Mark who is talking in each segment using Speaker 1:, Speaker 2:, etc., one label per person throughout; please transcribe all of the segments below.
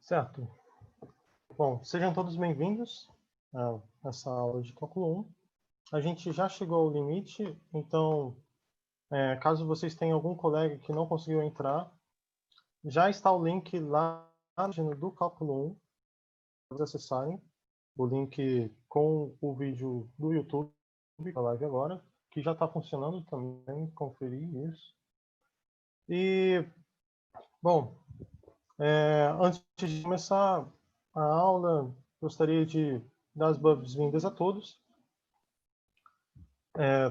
Speaker 1: Certo. Bom, sejam todos bem-vindos a essa aula de cálculo 1. A gente já chegou ao limite, então, caso vocês tenham algum colega que não conseguiu entrar, já está o link lá na página do cálculo 1, para vocês acessarem. O link com o vídeo do YouTube, da live agora, que já está funcionando também, conferir isso. E, bom, antes de começar a aula, gostaria de dar as boas-vindas a todos.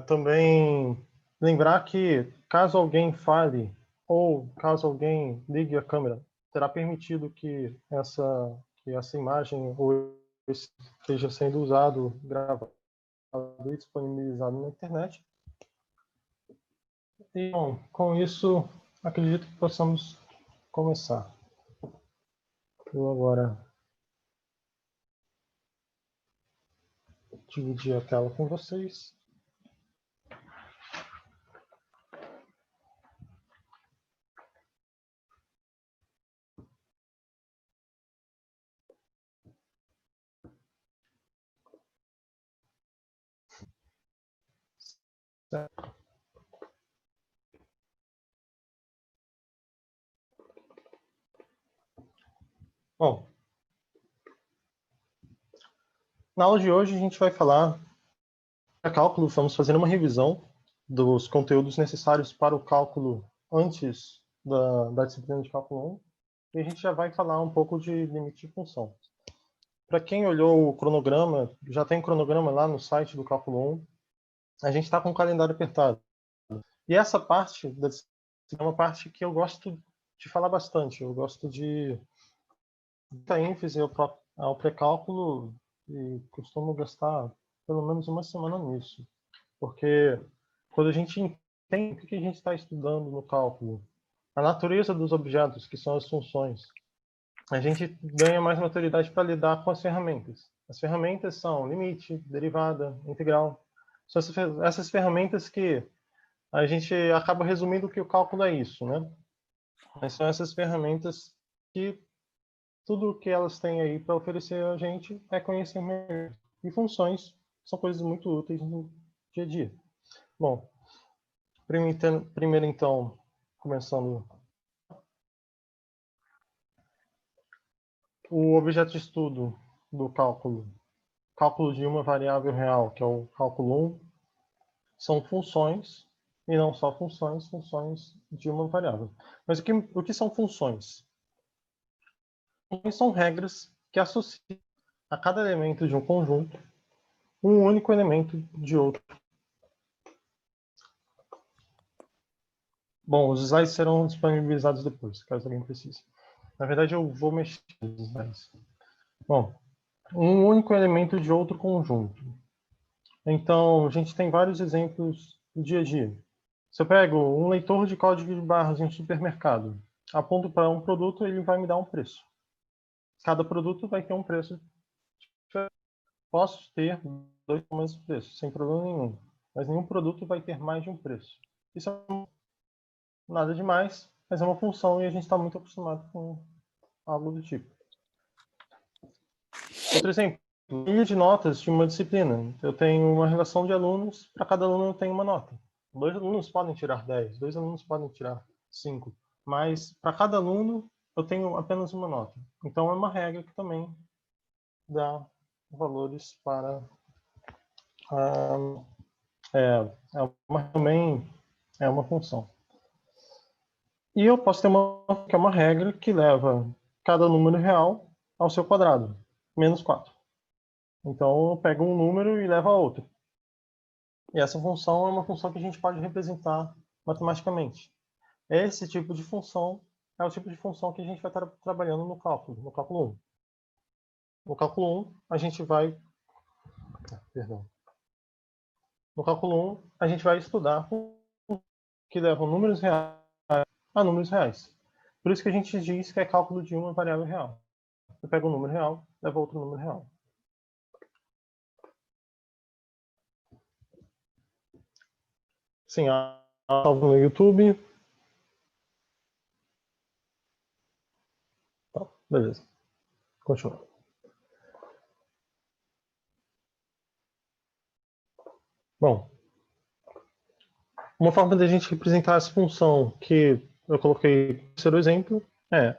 Speaker 1: Também lembrar que, caso alguém fale ou caso alguém ligue a câmera, será permitido que essa imagem ou esteja sendo usado, gravado e disponibilizado na internet. E, bom, com isso, acredito que possamos começar. Vou agora dividir a tela com vocês. Certo. Bom, na aula de hoje a gente vai falar de cálculo, vamos fazer uma revisão dos conteúdos necessários para o cálculo antes da disciplina de cálculo 1, e a gente já vai falar um pouco de limite de função. Para quem olhou o cronograma, já tem cronograma lá no site do cálculo 1, a gente está com o calendário apertado. E essa parte da disciplina é uma parte que eu gosto de falar bastante, eu gosto de dar ênfase ao pré-cálculo e costumo gastar pelo menos uma semana nisso. Porque quando a gente entende o que a gente está estudando no cálculo, a natureza dos objetos, que são as funções, a gente ganha mais maturidade para lidar com as ferramentas. As ferramentas são limite, derivada, integral. São essas ferramentas que a gente acaba resumindo que o cálculo é isso, né? Mas são essas ferramentas que tudo o que elas têm aí para oferecer a gente é conhecimento. E funções são coisas muito úteis no dia a dia. Bom, primeiro então, começando, o objeto de estudo do cálculo de uma variável real, que é o cálculo 1, são funções, e não só funções de uma variável. Mas o que são funções? Funções são regras que associam a cada elemento de um conjunto um único elemento de outro. Bom, os slides serão disponibilizados depois, caso alguém precise. Na verdade, eu vou mexer nos slides. Bom, um único elemento de outro conjunto. Então, a gente tem vários exemplos do dia a dia. Se eu pego um leitor de código de barras em um supermercado, aponto para um produto, ele vai me dar um preço. Cada produto vai ter um preço diferente. Posso ter dois mesmos preços, sem problema nenhum. mas nenhum produto vai ter mais de um preço. Isso é nada demais, mas é uma função e a gente está muito acostumado com algo do tipo. Outro exemplo, linha de notas de uma disciplina. Eu tenho uma relação de alunos, para cada aluno eu tenho uma nota. 2 alunos podem tirar 10, 2 alunos podem tirar 5, mas para cada aluno eu tenho apenas uma nota. Então é uma regra que também dá valores para também é uma função. E eu posso ter que é uma regra que leva cada número real ao seu quadrado, menos 4. Então eu pego um número e levo a outro. E essa função é uma função que a gente pode representar matematicamente. Esse tipo de função é o tipo de função que a gente vai estar trabalhando no cálculo 1. No cálculo 1, a gente vai... Perdão. No cálculo 1, a gente vai estudar que levam números reais a números reais. Por isso que a gente diz que é cálculo de uma variável real. Eu pego um número real, levo outro número real. Sim, salvo no YouTube. Tá, beleza. Continua. Bom, uma forma da gente representar essa função que eu coloquei no terceiro exemplo é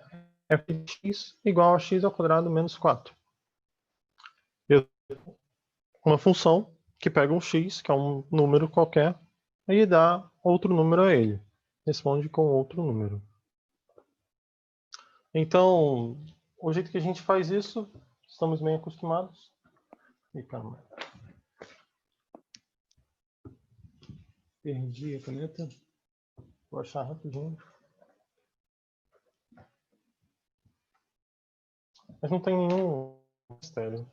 Speaker 1: f de x igual a x ao quadrado menos 4. Uma função que pega um x, que é um número qualquer, e dá outro número a ele. Responde com outro número. Então, o jeito que a gente faz isso, estamos bem acostumados. Ih, caramba. Perdi a caneta. Vou achar rapidinho. Mas não tem nenhum mistério.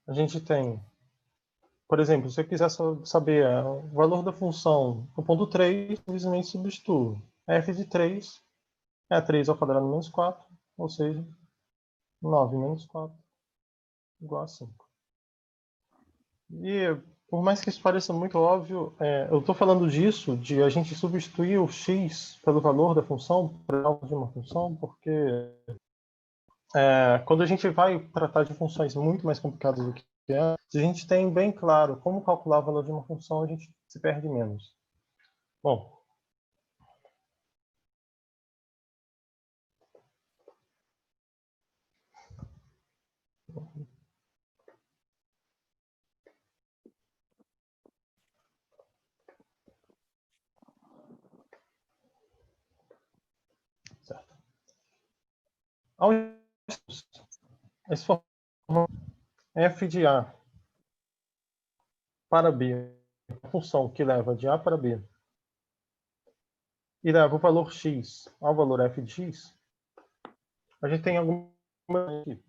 Speaker 1: A gente tem, por exemplo, se eu quiser saber o valor da função no ponto 3, simplesmente substituo. F de 3 é 3 ao quadrado menos 4, ou seja, 9 menos 4 igual a 5. E por mais que isso pareça muito óbvio, eu estou falando disso, de a gente substituir o x pelo valor da função, para de uma função, porque quando a gente vai tratar de funções muito mais complicadas do que é, se a gente tem bem claro como calcular o valor de uma função, a gente se perde menos. Bom, certo. Ao esse forma f de a para b, a função que leva de a para b, e leva o valor x ao valor f de x, a gente tem alguma aqui.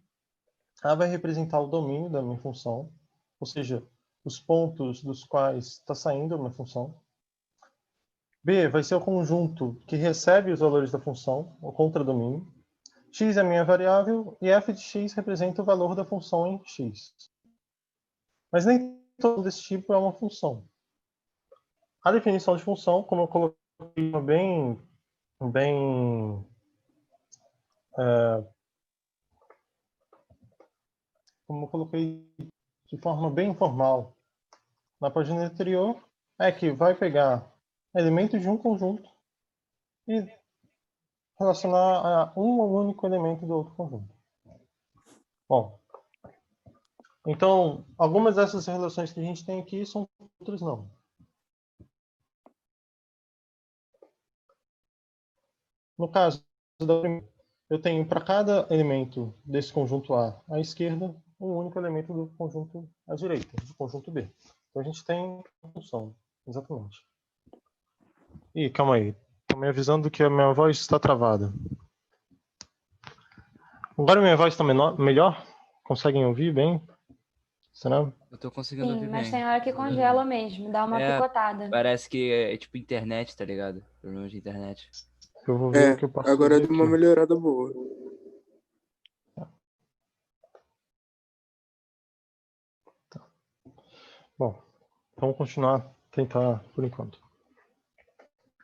Speaker 1: A vai representar o domínio da minha função, ou seja, os pontos dos quais está saindo a minha função. B vai ser o conjunto que recebe os valores da função, o contradomínio. X é a minha variável e f de x representa o valor da função em x. Mas nem todo desse tipo é uma função. A definição de função, como eu coloquei bem como eu coloquei de forma bem informal na página anterior, é que vai pegar elementos de um conjunto e relacionar a um único elemento do outro conjunto. Bom, então, algumas dessas relações que a gente tem aqui são outras não. No caso da primeira, eu tenho para cada elemento desse conjunto A à esquerda, um único elemento do conjunto à direita, do conjunto B. Então a gente tem a função, exatamente. Ih, calma aí. Estou me avisando que a minha voz está travada. Agora minha voz está melhor? Conseguem ouvir bem? Será?
Speaker 2: Eu tô conseguindo
Speaker 3: Sim,
Speaker 2: ouvir
Speaker 3: mas
Speaker 2: bem.
Speaker 3: tem hora que congela mesmo, dá uma picotada.
Speaker 2: Parece que é tipo internet, tá ligado? Problema de internet.
Speaker 1: Eu vou ver o que eu posso
Speaker 4: Agora
Speaker 1: fazer
Speaker 4: deu uma
Speaker 1: aqui.
Speaker 4: melhorada boa.
Speaker 1: Bom, vamos continuar, tentar por enquanto.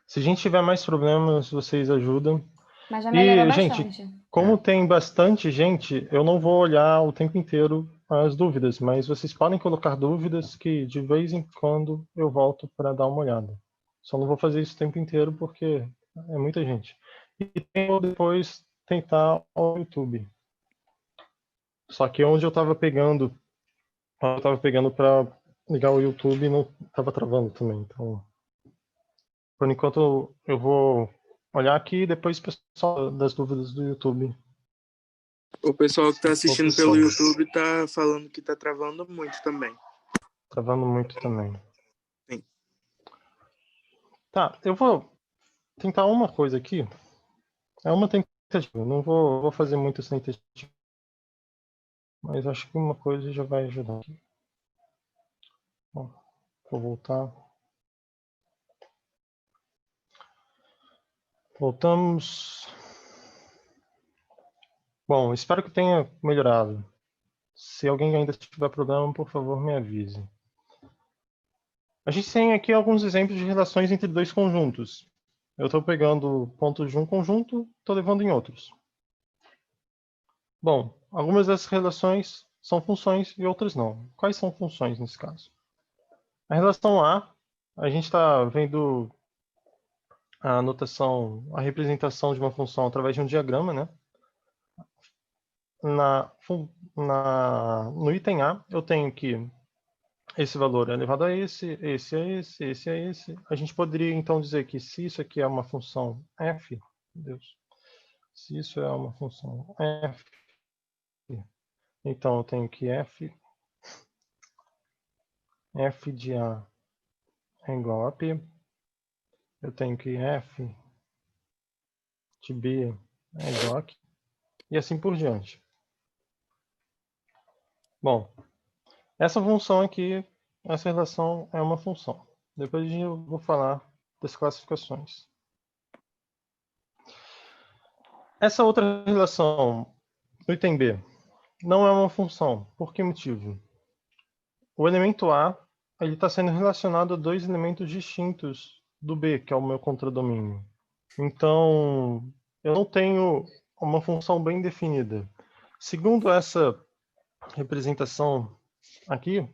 Speaker 1: Se a gente tiver mais problemas, vocês ajudam.
Speaker 3: Mas já melhorou
Speaker 1: E, gente,
Speaker 3: bastante.
Speaker 1: como tem bastante gente, eu não vou olhar o tempo inteiro as dúvidas, mas vocês podem colocar dúvidas que de vez em quando eu volto para dar uma olhada. Só não vou fazer isso o tempo inteiro porque é muita gente. E tenho depois tentar ao YouTube. Só que onde eu estava pegando para ligar o YouTube não estava travando também. Então, por enquanto eu vou olhar aqui e depois o pessoal das dúvidas do YouTube.
Speaker 4: O pessoal que tá assistindo pelo
Speaker 1: Pessoal.
Speaker 4: YouTube tá falando que tá travando muito também.
Speaker 1: Travando muito também.
Speaker 4: Sim.
Speaker 1: Tá, eu vou tentar uma coisa aqui. É uma tentativa. Não vou fazer muitas tentativas. Mas acho que uma coisa já vai ajudar aqui. Bom, vou voltar. Voltamos. Bom, espero que tenha melhorado. Se alguém ainda tiver problema, por favor, me avise. A gente tem aqui alguns exemplos de relações entre dois conjuntos. Eu estou pegando pontos de um conjunto, estou levando em outros. Bom, algumas dessas relações são funções e outras não. Quais são funções nesse caso? A relação a gente está vendo a notação, a representação de uma função através de um diagrama, né? No item A, eu tenho que esse valor é elevado a esse é esse, esse é esse. A gente poderia então dizer que se isso aqui é uma função f, Deus, se isso é uma função f, então eu tenho que f de A é igual a P. Eu tenho que f de B é igual a Q. E assim por diante. Bom, essa função aqui, essa relação é uma função. Depois eu vou falar das classificações. Essa outra relação, no item B, não é uma função. Por que motivo? O elemento A ele está sendo relacionado a dois elementos distintos do B, que é o meu contradomínio. Então, eu não tenho uma função bem definida. Segundo essa representação aqui,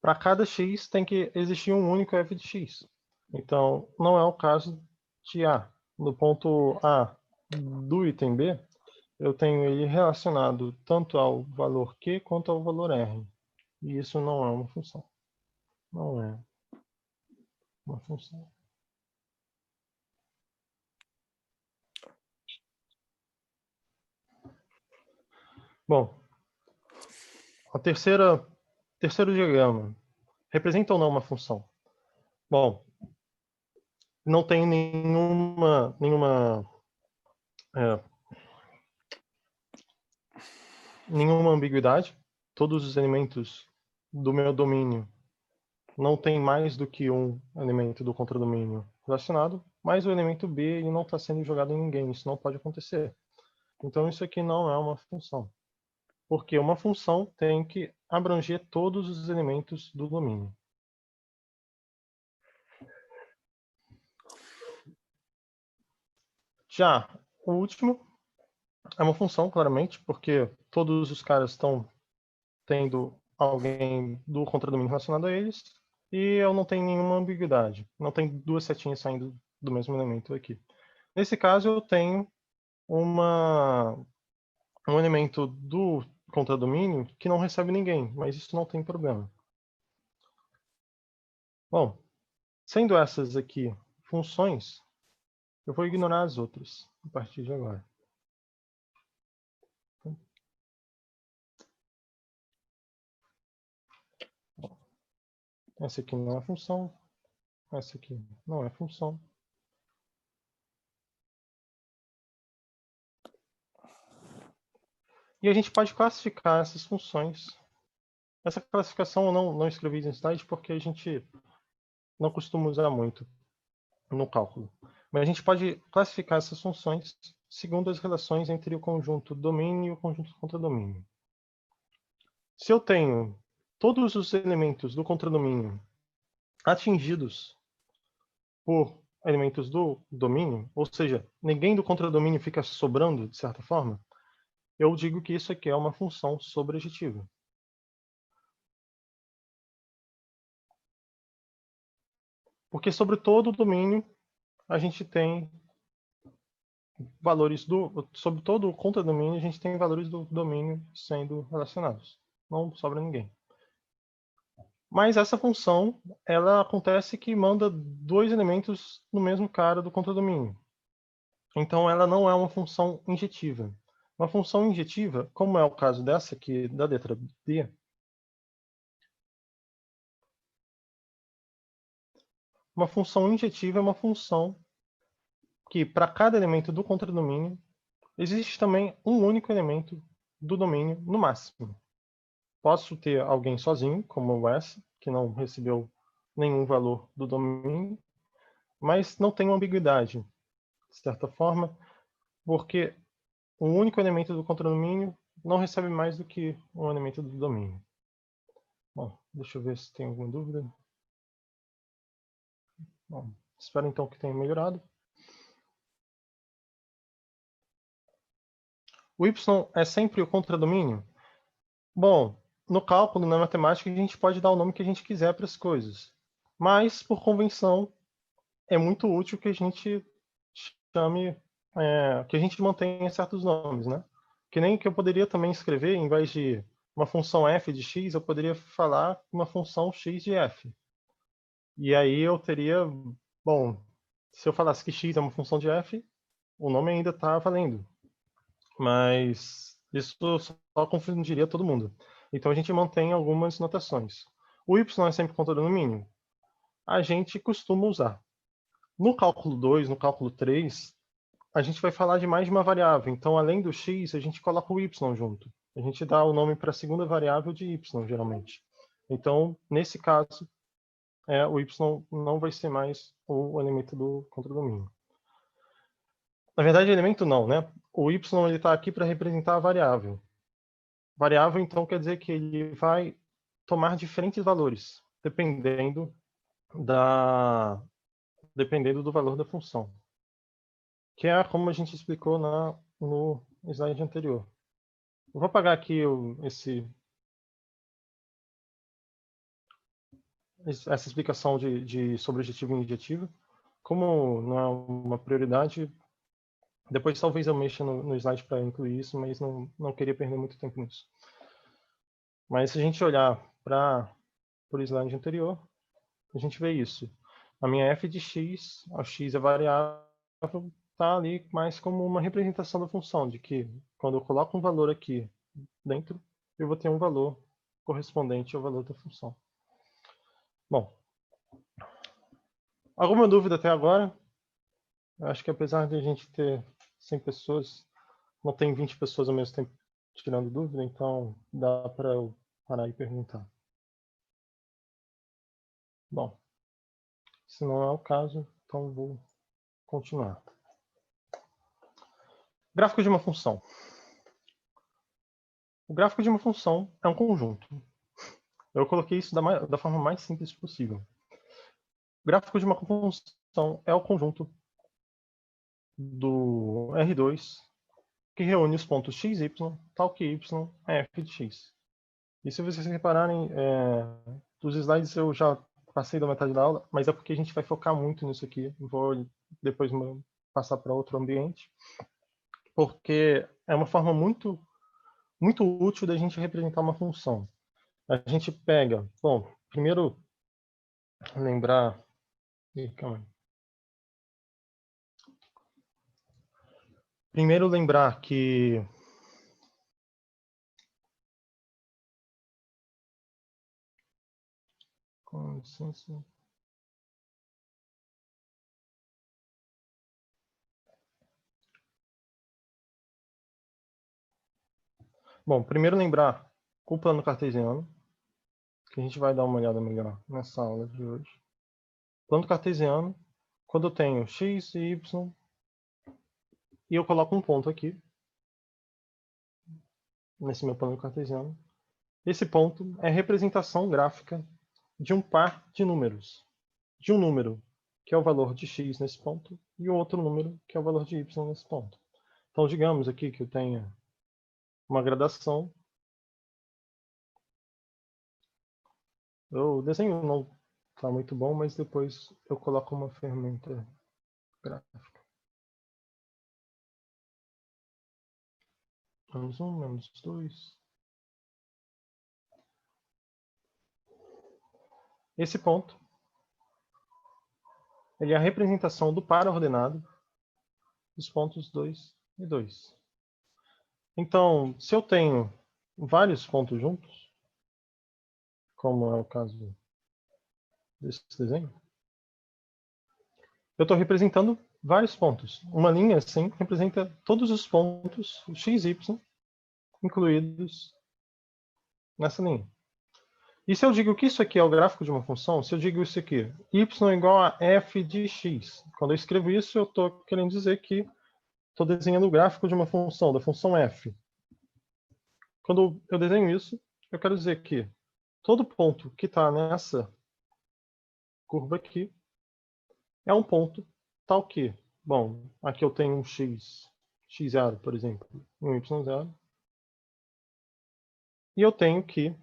Speaker 1: para cada x tem que existir um único f de x. Então, não é o caso de A. No ponto A do item B, eu tenho ele relacionado tanto ao valor Q quanto ao valor R. E isso não é uma função. Não é uma função. Bom, a terceiro diagrama representa ou não uma função? Bom, não tem é, nenhuma ambiguidade. Todos os elementos do meu domínio não tem mais do que um elemento do contradomínio relacionado, mas o elemento B ele não está sendo jogado em ninguém. Isso não pode acontecer. Então isso aqui não é uma função. Porque uma função tem que abranger todos os elementos do domínio. Já o último é uma função, claramente, porque todos os caras estão tendo alguém do contradomínio relacionado a eles, e eu não tenho nenhuma ambiguidade. Não tem duas setinhas saindo do mesmo elemento aqui. Nesse caso, eu tenho um elemento do contradomínio que não recebe ninguém, mas isso não tem problema. Bom, sendo essas aqui funções, eu vou ignorar as outras a partir de agora. Essa aqui não é função. Essa aqui não é função. E a gente pode classificar essas funções. Essa classificação eu não escrevi no slide porque a gente não costuma usar muito no cálculo. Mas a gente pode classificar essas funções segundo as relações entre o conjunto domínio e o conjunto contradomínio. Se eu tenho todos os elementos do contradomínio atingidos por elementos do domínio, ou seja, ninguém do contradomínio fica sobrando, de certa forma, eu digo que isso aqui é uma função sobrejetiva. Porque sobre todo o domínio, a gente tem valores sobre todo o contradomínio, a gente tem valores do domínio sendo relacionados. Não sobra ninguém. Mas essa função, ela acontece que manda dois elementos no mesmo cara do contradomínio. Então, ela não é uma função injetiva. Uma função injetiva, como é o caso dessa aqui, da letra D, uma função injetiva é uma função que, para cada elemento do contradomínio, existe também um único elemento do domínio no máximo. Posso ter alguém sozinho, como o S, que não recebeu nenhum valor do domínio, mas não tem uma ambiguidade, de certa forma, porque um único elemento do contradomínio não recebe mais do que um elemento do domínio. Bom, deixa eu ver se tem alguma dúvida. Bom, espero então que tenha melhorado. O y é sempre o contradomínio? Bom, no cálculo, na matemática, a gente pode dar o nome que a gente quiser para as coisas. Mas, por convenção, é muito útil que a gente chame, que a gente mantenha certos nomes, né? Que nem que eu poderia também escrever, em vez de uma função f de x, eu poderia falar uma função x de f. E aí eu teria, bom, se eu falasse que x é uma função de f, o nome ainda está valendo. Mas isso só confundiria todo mundo. Então a gente mantém algumas notações. O y é sempre contradomínio? A gente costuma usar. No cálculo 2, no cálculo 3, a gente vai falar de mais de uma variável. Então, além do x, a gente coloca o y junto. A gente dá o nome para a segunda variável de y, geralmente. Então, nesse caso, o y não vai ser mais o elemento do contradomínio. Na verdade, elemento não, né? O y está aqui para representar a variável. Variável, então, quer dizer que ele vai tomar diferentes valores, dependendo do valor da função. Que é como a gente explicou no slide anterior. Eu vou apagar aqui essa explicação de sobrejetivo e injetivo. Como não é uma prioridade, depois talvez eu mexa no slide para incluir isso, mas não queria perder muito tempo nisso. Mas se a gente olhar para o slide anterior, a gente vê isso. A minha f de x, a x é variável, está ali mais como uma representação da função, de que quando eu coloco um valor aqui dentro, eu vou ter um valor correspondente ao valor da função. Bom, alguma dúvida até agora? Eu acho que apesar de a gente ter 100 pessoas, não tem 20 pessoas ao mesmo tempo tirando dúvida, então dá para eu parar e perguntar. Bom, se não é o caso, então vou continuar. Gráfico de uma função. O gráfico de uma função é um conjunto. Eu coloquei isso da forma mais simples possível. O gráfico de uma função é o conjunto do R2 que reúne os pontos x, y, tal que y é f de x. E se vocês repararem, dos slides eu já passei da metade da aula, mas é porque a gente vai focar muito nisso aqui. Vou depois passar para outro ambiente, porque é uma forma muito, muito útil da gente representar uma função. A gente pega, bom, primeiro lembrar... calma aí. Primeiro lembrar que com licença. Bom, primeiro lembrar o plano cartesiano, que a gente vai dar uma olhada melhor nessa aula de hoje. Plano cartesiano, quando eu tenho x e y, e eu coloco um ponto aqui, nesse meu plano cartesiano, Esse ponto é a representação gráfica de um par de números. De um número, que é o valor de x nesse ponto, e o outro número, que é o valor de y nesse ponto. Então, digamos aqui que eu tenha uma gradação. O desenho não está muito bom, mas depois eu coloco uma ferramenta gráfica. -1, -2. Esse ponto ele é a representação do par ordenado dos pontos 2 e 2. Então, se eu tenho vários pontos juntos, como é o caso desse desenho, eu estou representando vários pontos. Uma linha assim representa todos os pontos x, y incluídos nessa linha. E se eu digo que isso aqui é o gráfico de uma função, se eu digo isso aqui, y é igual a f de x, quando eu escrevo isso, eu estou querendo dizer que estou desenhando o gráfico de uma função, da função f. Quando eu desenho isso, eu quero dizer que todo ponto que está nessa curva aqui é um ponto tal que, bom, aqui eu tenho um x0, por exemplo, e um y0. E eu tenho que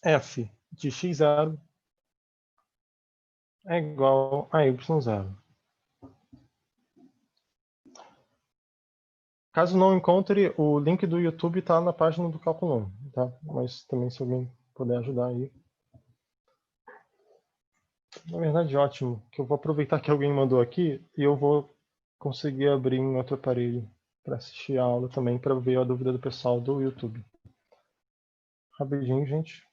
Speaker 1: f de x0 é igual a y0. Caso não encontre, o link do YouTube está na página do Cálculo 1, tá? Mas também se alguém puder ajudar aí. Na verdade, ótimo, que eu vou aproveitar que alguém mandou aqui e eu vou conseguir abrir em outro aparelho para assistir a aula também, para ver a dúvida do pessoal do YouTube. Rapidinho, gente.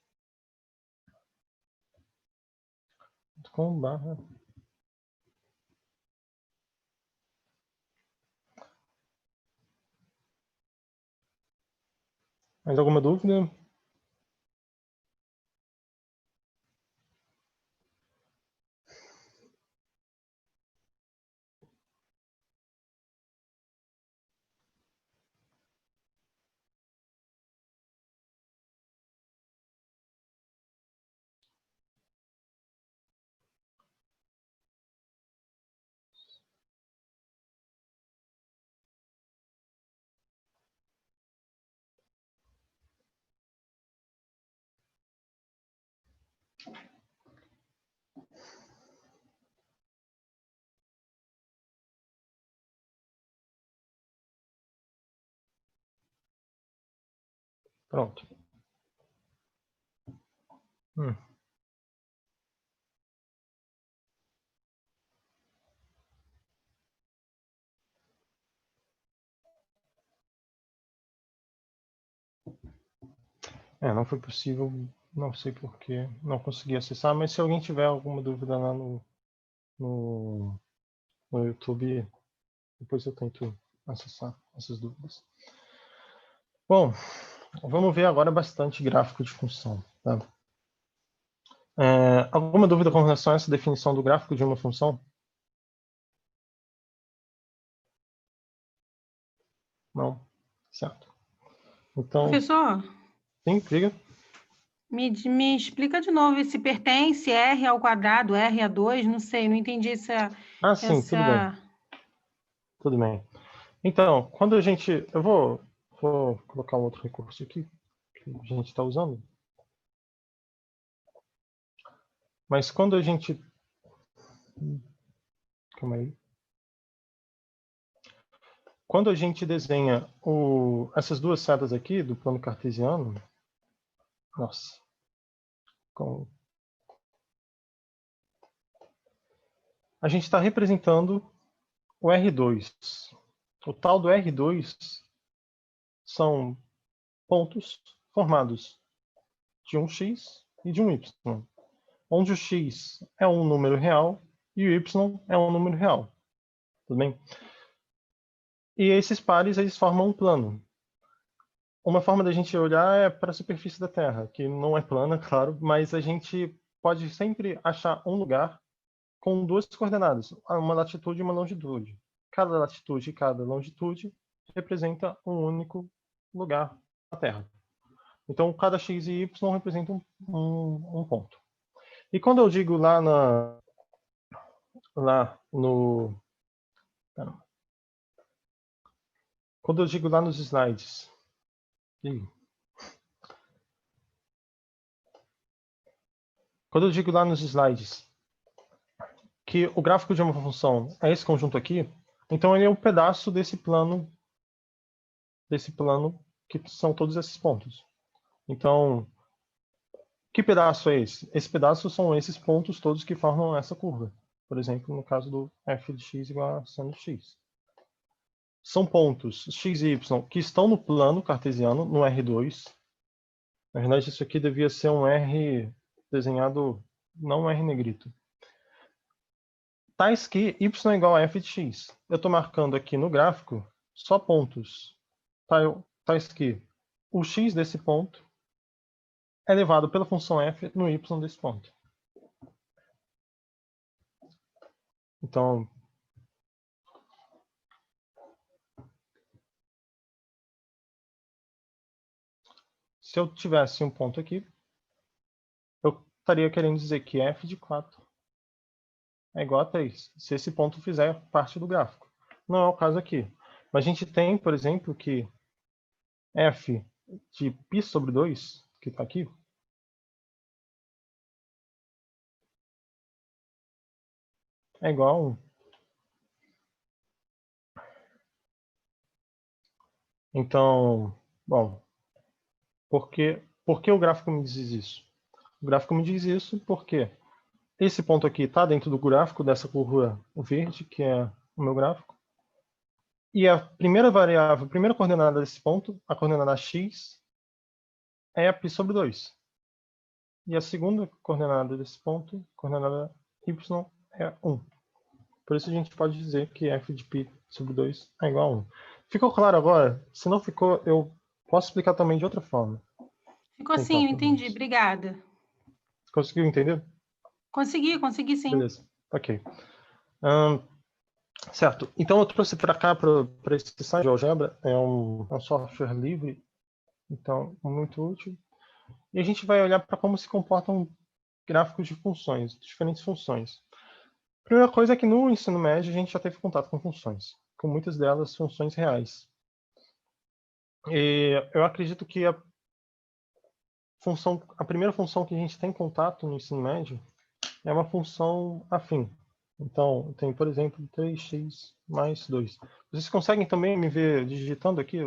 Speaker 1: .com/. Mais alguma dúvida? Pronto. Não foi possível, não sei porquê, não consegui acessar, mas se alguém tiver alguma dúvida lá no YouTube, depois eu tento acessar essas dúvidas. Bom, vamos ver agora bastante gráfico de função. Tá? Alguma dúvida com relação a essa definição do gráfico de uma função? Não? Certo. Então,
Speaker 5: Professor,
Speaker 1: sim, diga.
Speaker 5: me explica de novo esse pertence R ao quadrado, R a 2, não sei, não entendi essa...
Speaker 1: Sim, tudo bem. Tudo bem. Então, quando a gente... Eu vou colocar um outro recurso aqui, que a gente está usando. Mas quando a gente... Calma aí. Quando a gente desenha essas duas setas aqui do plano cartesiano... Nossa. A gente está representando o R2. O tal do R2 são pontos formados de um x e de um y, onde o x é um número real e o y é um número real. Tudo bem? E esses pares eles formam um plano. Uma forma da gente olhar é para a superfície da Terra, que não é plana, claro, mas a gente pode sempre achar um lugar com duas coordenadas, uma latitude e uma longitude. Cada latitude e cada longitude representa um único lugar na Terra. Então, cada x e y representa um ponto. E quando eu digo lá no... Caramba. Quando eu digo lá nos slides... Quando eu digo lá nos slides que o gráfico de uma função é esse conjunto aqui, então ele é um pedaço desse plano que são todos esses pontos. Então, que pedaço é esse? Esse pedaço são esses pontos todos que formam essa curva. Por exemplo, no caso do f de x igual a seno de x. São pontos x e y que estão no plano cartesiano, no R2. Na verdade, isso aqui devia ser um R desenhado, não um R negrito. Tais que y é igual a f de x. Eu estou marcando aqui no gráfico só pontos. Tais que o x desse ponto é elevado pela função f no y desse ponto. Então, se eu tivesse um ponto aqui, eu estaria querendo dizer que f de 4 é igual a 3, se esse ponto fizer parte do gráfico. Não é o caso aqui. Mas a gente tem, por exemplo, que f de π sobre 2, que está aqui, é igual a 1. Então, bom, por que o gráfico me diz isso? O gráfico me diz isso porque esse ponto aqui está dentro do gráfico dessa curva verde, que é o meu gráfico. E a primeira variável, a primeira coordenada desse ponto, a coordenada x, é a π sobre 2. E a segunda coordenada desse ponto, a coordenada y, é 1. Por isso a gente pode dizer que f de π sobre 2 é igual a 1. Ficou claro agora? Se não ficou, eu posso explicar também de outra forma.
Speaker 5: Ficou sim, eu entendi. Obrigada.
Speaker 1: Conseguiu entender?
Speaker 5: Consegui sim.
Speaker 1: Beleza, ok. Certo. Então eu trouxe para cá, para esse site de GeoGebra, é um software livre, então muito útil. E a gente vai olhar para como se comportam gráficos de funções, diferentes funções. A primeira coisa é que no ensino médio a gente já teve contato com funções, com muitas delas funções reais. E eu acredito que a primeira função que a gente tem contato no ensino médio é uma função afim. Então, tem, por exemplo, 3x mais 2. Vocês conseguem também me ver digitando aqui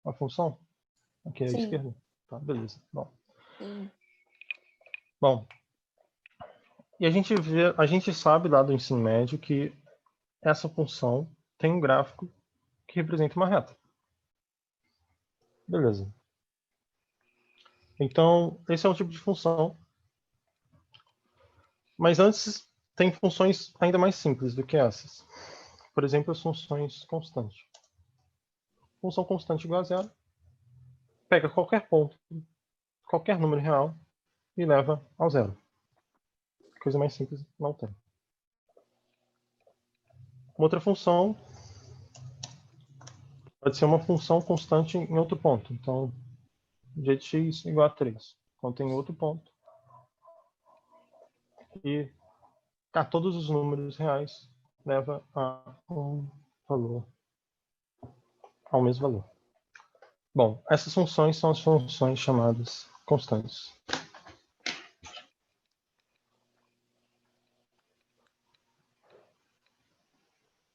Speaker 1: a função? Aqui à
Speaker 3: Sim.
Speaker 1: esquerda? Tá, beleza.
Speaker 3: Sim.
Speaker 1: Bom, e a gente sabe lá do ensino médio que essa função tem um gráfico que representa uma reta. Beleza. Então, esse é um tipo de função. Mas antes, tem funções ainda mais simples do que essas. Por exemplo, as funções constantes. Função constante igual a zero. Pega qualquer ponto, qualquer número real e leva ao zero. Coisa mais simples não tem. Uma outra função pode ser uma função constante em outro ponto. Então, g de x igual a 3. Então tem outro ponto. E todos os números reais leva a um valor, ao mesmo valor. Bom, essas funções são as funções chamadas constantes.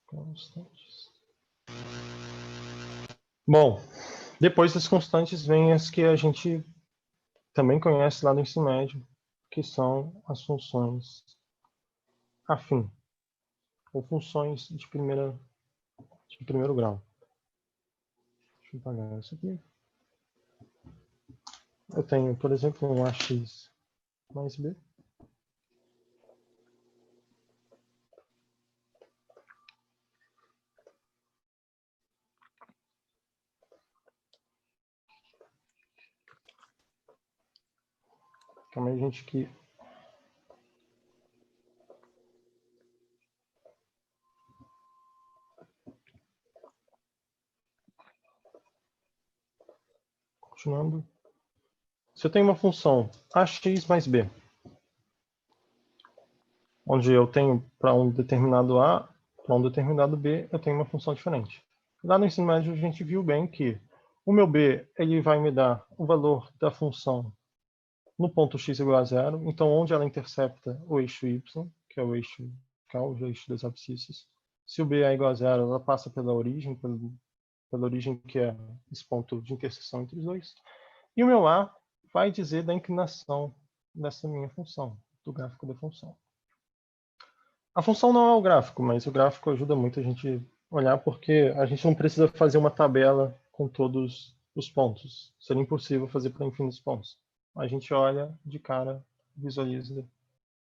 Speaker 1: Constantes. Bom, depois das constantes vem as que a gente também conhece lá no ensino médio, que são as funções afim, ou funções de primeiro grau. Deixa eu apagar isso aqui. Eu tenho, por exemplo, um ax mais b. Calma aí, gente, que Continuando. Se eu tenho uma função ax mais b, onde eu tenho para um determinado a, para um determinado b, eu tenho uma função diferente. Lá no ensino médio a gente viu bem que o meu b ele vai me dar o valor da função no ponto x igual a zero, então onde ela intercepta o eixo y, que é o eixo vertical, o eixo das abscissas. Se o b é igual a zero, ela passa pela origem que é esse ponto de interseção entre os dois. E o meu a vai dizer da inclinação dessa minha função, do gráfico da função. A função não é o gráfico, mas o gráfico ajuda muito a gente olhar, porque a gente não precisa fazer uma tabela com todos os pontos. Seria impossível fazer para infinitos pontos. A gente olha de cara, visualiza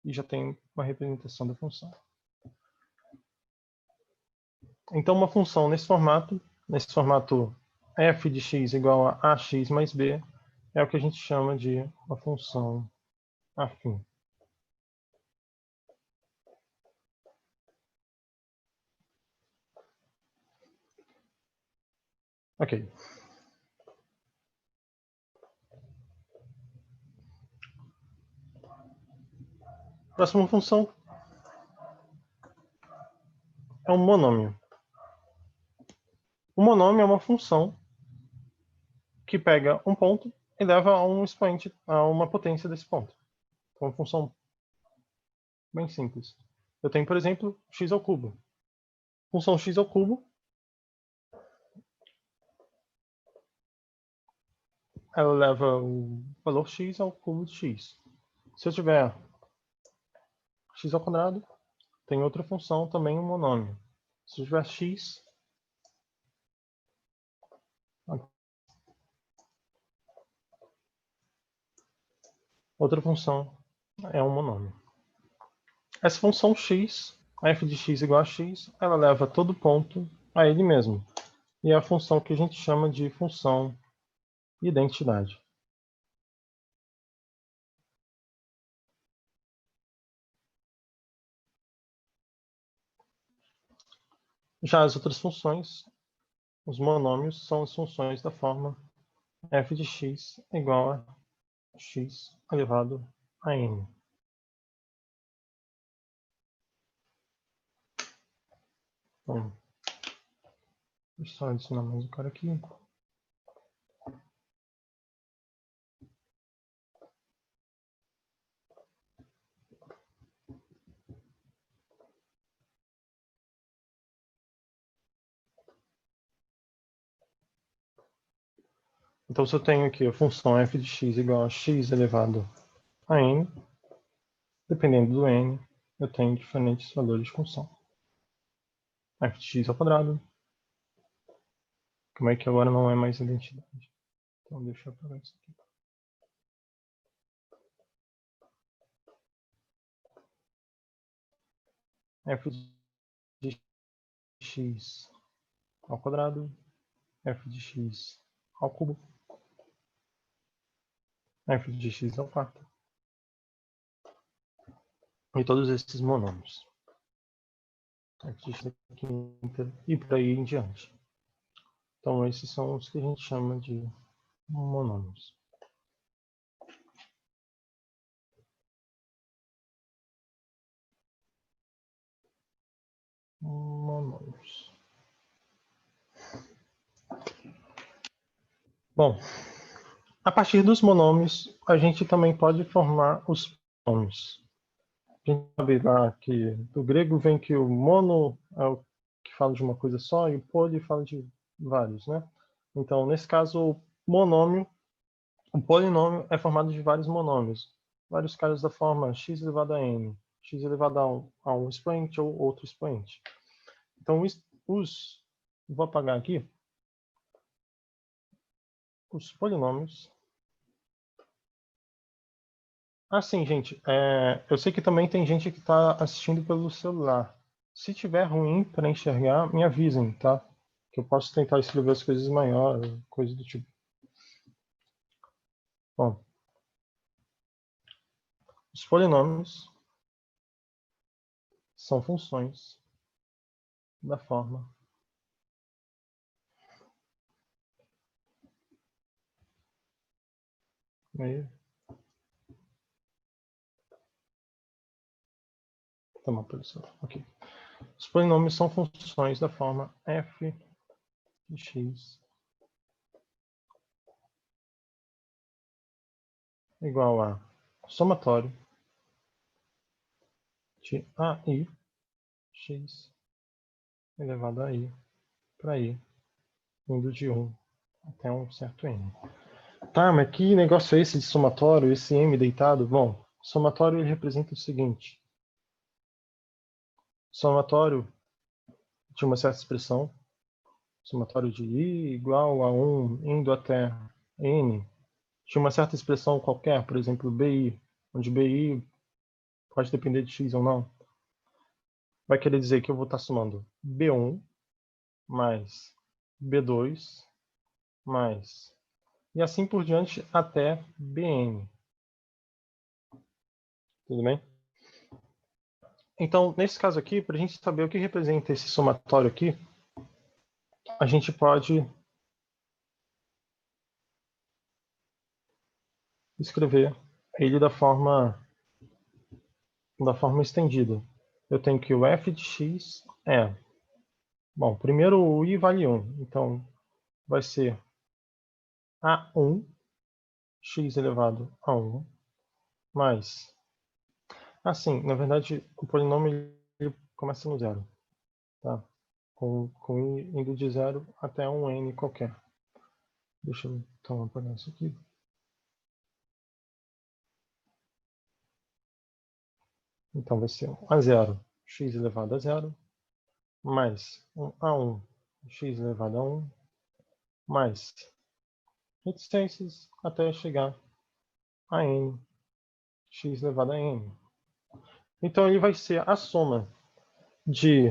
Speaker 1: e já tem uma representação da função. Então, uma função nesse formato f de x igual a ax mais b, é o que a gente chama de uma função afim. Ok. Próxima função é um monômio. O monômio é uma função que pega um ponto e leva a um expoente, a uma potência desse ponto. É uma função bem simples. Eu tenho, por exemplo, x ao cubo. Função x ao cubo, ela leva o valor x ao cubo de x. Se eu tiver x ao quadrado, tem outra função, também um monômio. Se eu tiver x, outra função é um monômio. Essa função x, a f de x igual a x, ela leva todo ponto a ele mesmo. E é a função que a gente chama de função identidade. Já as outras funções, os monômios, são as funções da forma f de x igual a x elevado a n. Bom, deixa eu só adicionar mais um cara aqui. Então, se eu tenho aqui a função f de x igual a x elevado a n, dependendo do n, eu tenho diferentes valores de função. F de x ao quadrado. Como é que agora não é mais identidade? Então, deixa eu apagar isso aqui. F de x ao quadrado, f de x ao cubo, f de x ao quarto. E todos esses monômios. F de x à quinta e por aí em diante. Então, esses são os que a gente chama de monômios. Monômios. Bom, a partir dos monômios, a gente também pode formar os polînomos. A gente sabe lá que do grego vem que o mono é o que fala de uma coisa só e o poli fala de vários, né? Então, nesse caso, o polinômio é formado de vários monômios. Vários caras da forma x elevado a n, x elevado a um expoente ou outro expoente. Então, vou apagar aqui. Os polinômios. Sim, gente. Eu sei que também tem gente que está assistindo pelo celular. Se tiver ruim para enxergar, me avisem, tá? Que eu posso tentar escrever as coisas maior, coisa do tipo. Bom, os polinômios são funções da forma Aí. Tá bom, professor. Ok. Os polinômios são funções da forma f de x igual a somatório de AI x elevado a i para i, indo de 1 até um certo n. Tá, mas que negócio é esse de somatório, esse m deitado? Bom, somatório ele representa o seguinte. Somatório de uma certa expressão, somatório de i igual a 1 indo até n, de uma certa expressão qualquer, por exemplo, bi, onde bi pode depender de x ou não, vai querer dizer que eu vou estar somando b1 mais b2 mais e assim por diante até bn. Tudo bem? Então, nesse caso aqui, para a gente saber o que representa esse somatório aqui, a gente pode escrever ele da forma estendida. Eu tenho que o f de x é... Bom, primeiro o i vale 1, então vai ser a1 x elevado a 1 mais... Assim, na verdade, o polinômio ele começa no zero, tá? Com i indo de 0 até um n qualquer. Deixa eu então apagar isso aqui. Então vai ser a0 x elevado a 0 mais um a1 x elevado a 1 mais reticências até chegar a n x elevado a n. Então ele vai ser a soma de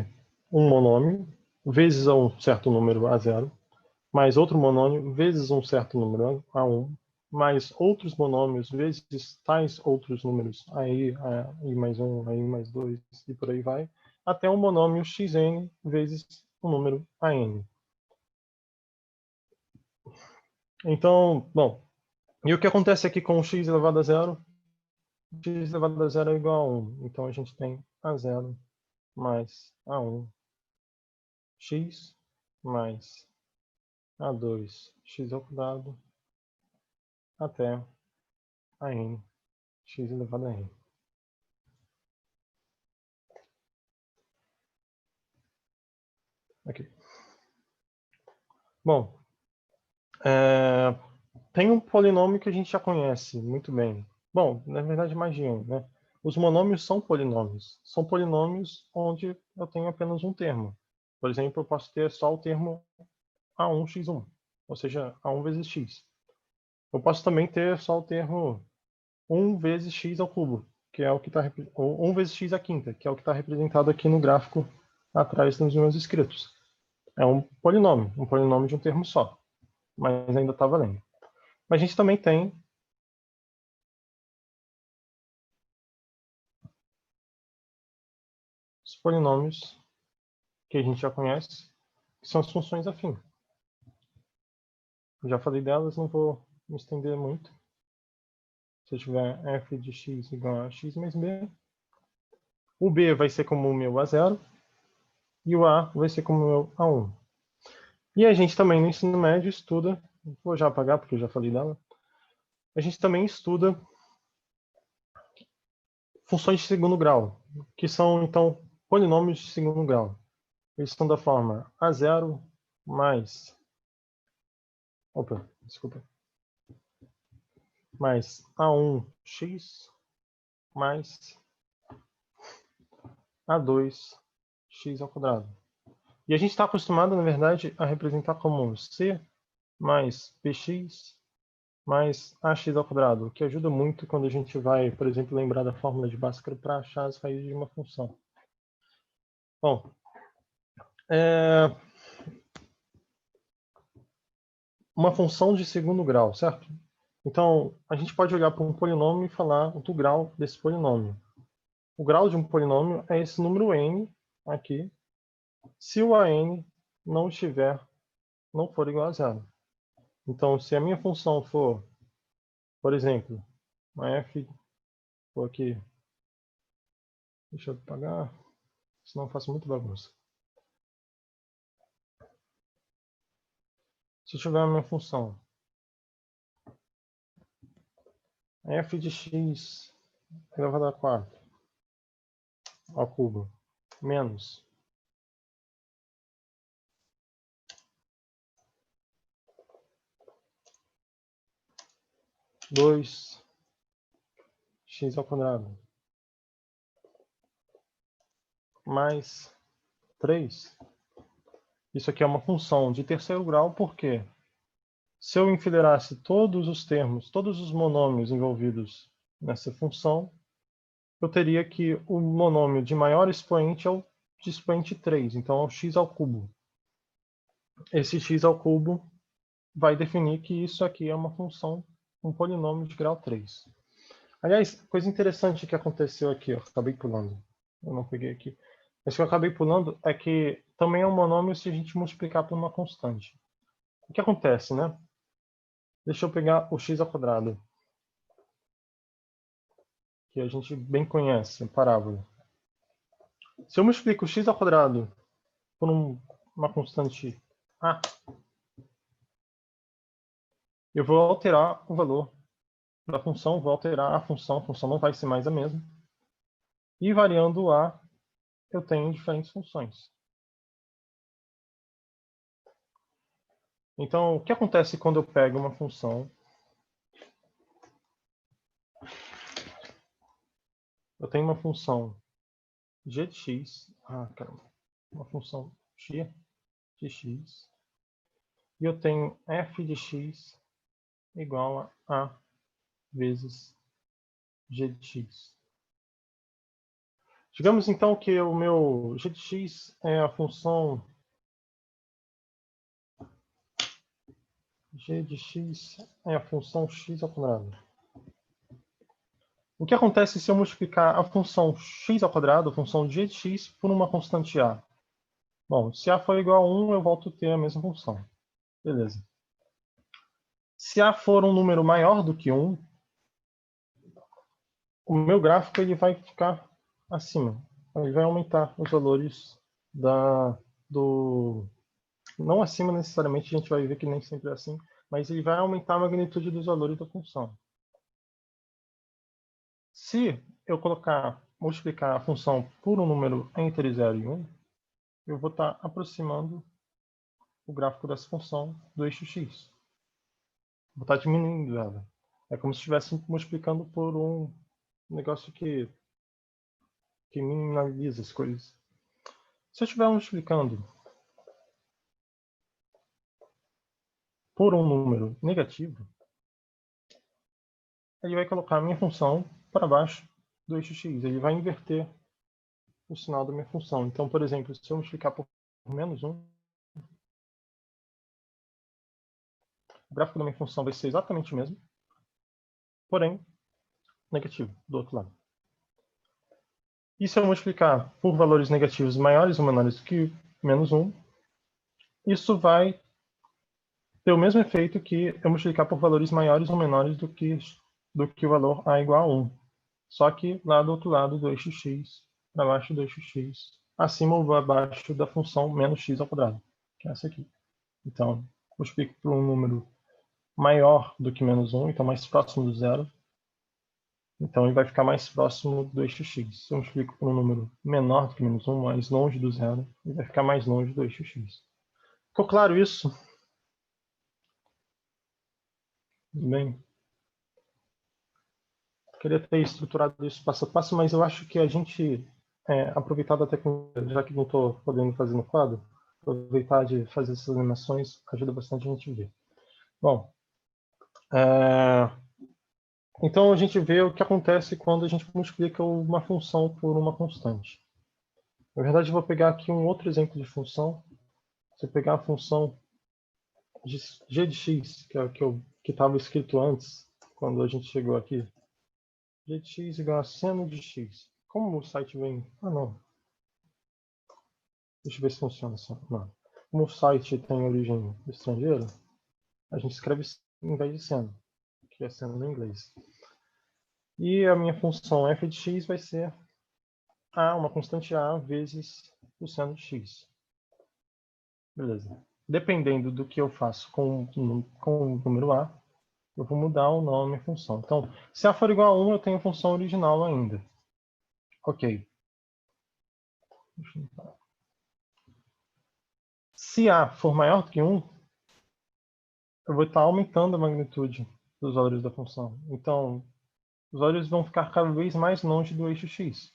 Speaker 1: um monômio vezes um certo número a0 mais outro monômio vezes um certo número a1 mais outros monômios vezes tais outros números aí mais 1, aí mais 2 e por aí vai, até um monômio xn vezes o número an. Então, bom, e o que acontece aqui com o x elevado a 0? X elevado a 0 é igual a 1. Então a gente tem a0 mais a1 x mais a2 x ao quadrado até a n x elevado a n. Aqui. Bom, tem um polinômio que a gente já conhece muito bem. Bom, na verdade mais de um, né? Os monômios são polinômios. São polinômios onde eu tenho apenas um termo. Por exemplo, eu posso ter só o termo a1x1, ou seja, a1 vezes x. Eu posso também ter só o termo 1 vezes x ao cubo, que é o que está, ou 1 vezes x à quinta, que é o que está representado aqui no gráfico atrás dos meus escritos. É um polinômio de um termo só, mas ainda está valendo. Mas a gente também tem os polinômios que a gente já conhece, que são as funções afins. Já falei delas, não vou me estender muito. Se eu tiver f de x igual a x mais b, o b vai ser como o meu a0 e o a vai ser como o meu a1. E a gente também no ensino médio estuda, vou já apagar porque eu já falei dela, a gente também estuda funções de segundo grau, que são então polinômios de segundo grau. Eles são da forma a0 mais... Opa, desculpa. Mais a1x mais a2x ao quadrado. E a gente está acostumado, na verdade, a representar como c mais bx mais ax ao quadrado, o que ajuda muito quando a gente vai, por exemplo, lembrar da fórmula de Bhaskara para achar as raízes de uma função. Bom, uma função de segundo grau, certo? Então, a gente pode olhar para um polinômio e falar do grau desse polinômio. O grau de um polinômio é esse número n aqui, se o an não for igual a zero. Então, se a minha função for, Por exemplo, uma f, vou aqui, deixa eu apagar, senão eu faço muita bagunça. Se eu tiver a minha função f de x elevado a 4 ao cubo menos 2x ao quadrado mais 3. Isso aqui é uma função de terceiro grau, porque se eu enfileirasse todos os termos, todos os monômios envolvidos nessa função, eu teria que o monômio de maior expoente é o de expoente 3, então é o x ao cubo. Esse x ao cubo vai definir que isso aqui é uma função, um polinômio de grau 3. Aliás, coisa interessante que aconteceu aqui, eu acabei pulando, eu não peguei aqui. Mas o que eu acabei pulando é que também é um monômio se a gente multiplicar por uma constante. O que acontece, né? Deixa eu pegar o x ao quadrado, que a gente bem conhece, a parábola. Se eu multiplico o x ao quadrado por uma constante a, eu vou alterar o valor da função, vou alterar a função não vai ser mais a mesma. E variando o a, eu tenho diferentes funções. Então, o que acontece quando eu pego uma função? Eu tenho uma função g de x, uma função g de x, e eu tenho f de x igual a vezes g de x. Digamos então que o meu g de x é a função g de x é a função x ao quadrado. O que acontece se eu multiplicar a função x ao quadrado, a função g de x, por uma constante a? Bom, se a for igual a 1, eu volto a ter a mesma função. Beleza. Se a for um número maior do que 1, o meu gráfico ele vai ficar acima. Ele vai aumentar os valores do... Não acima necessariamente, a gente vai ver que nem sempre é assim, mas ele vai aumentar a magnitude dos valores da função. Se eu multiplicar a função por um número entre 0 e 1, eu vou estar aproximando o gráfico dessa função do eixo x. Vou estar diminuindo ela. É como se estivesse multiplicando por um negócio que minimiza as coisas. Se eu estiver multiplicando por um número negativo, ele vai colocar a minha função para baixo do eixo x. Ele vai inverter o sinal da minha função. Então, por exemplo, se eu multiplicar por menos 1, o gráfico da minha função vai ser exatamente o mesmo, porém negativo, do outro lado. E se eu multiplicar por valores negativos maiores ou menores do que menos 1, isso vai ter o mesmo efeito que eu multiplicar por valores maiores ou menores do que o valor a igual a 1. Só que lá do outro lado do eixo x, para baixo do eixo x, acima ou abaixo da função menos x ao quadrado, que é essa aqui. Então, multiplico por um número maior do que menos 1, então mais próximo do zero. Então ele vai ficar mais próximo do eixo x. Se eu multiplico por um número menor do que menos 1, mais longe do zero, ele vai ficar mais longe do eixo x. Ficou claro isso? Bem, queria ter estruturado isso passo a passo, mas eu acho que a gente, aproveitar da tecnologia, já que não estou podendo fazer no quadro, aproveitar de fazer essas animações ajuda bastante a gente ver. Bom, então a gente vê o que acontece quando a gente multiplica uma função por uma constante. Na verdade, eu vou pegar aqui um outro exemplo de função. Se eu pegar a função de g de x, que é o que estava escrito antes, quando a gente chegou aqui. G de x igual a seno de x. Como o site vem... Ah, não. Deixa eu ver se funciona assim. Não. Como o site tem origem estrangeira, a gente escreve em vez de seno. que é sendo em inglês. E a minha função f de x vai ser uma constante a vezes o seno de x. Beleza. Dependendo do que eu faço com o número a, eu vou mudar o nome da função. Então, se a for igual a 1, eu tenho a função original ainda. Ok. Se a for maior do que 1, eu vou estar aumentando a magnitude dos valores da função. Então, os valores vão ficar cada vez mais longe do eixo x.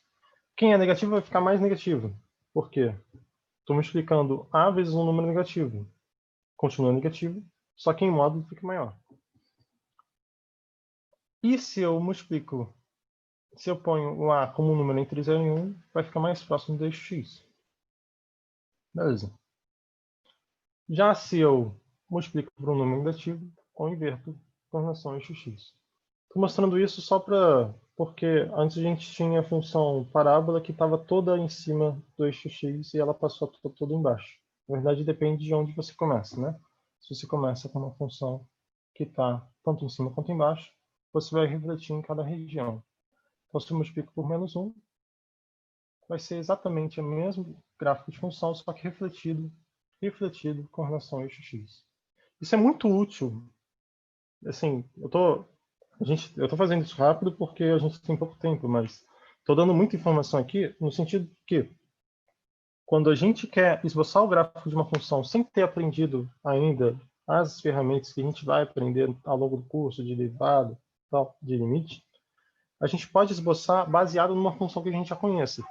Speaker 1: Quem é negativo vai ficar mais negativo. Por quê? Estou multiplicando a vezes um número negativo. Continua negativo, só que em módulo fica maior. E se eu multiplico, se eu ponho o a como um número entre 0 e 1, vai ficar mais próximo do eixo x. Beleza. Já se eu multiplico por um número negativo, eu inverto com relação ao eixo x. Estou mostrando isso só porque antes a gente tinha a função parábola que estava toda em cima do eixo x e ela passou toda embaixo. Na verdade, depende de onde você começa, né? Se você começa com uma função que está tanto em cima quanto embaixo, você vai refletir em cada região. Então, se eu multiplico por menos 1, vai ser exatamente o mesmo gráfico de função, só que refletido com relação ao eixo x. Isso é muito útil. Assim, eu tô fazendo isso rápido porque a gente tem pouco tempo, mas estou dando muita informação aqui no sentido que quando a gente quer esboçar o gráfico de uma função sem ter aprendido ainda as ferramentas que a gente vai aprender ao longo do curso, de derivada, tal, de limite, a gente pode esboçar baseado numa função que a gente já conhece.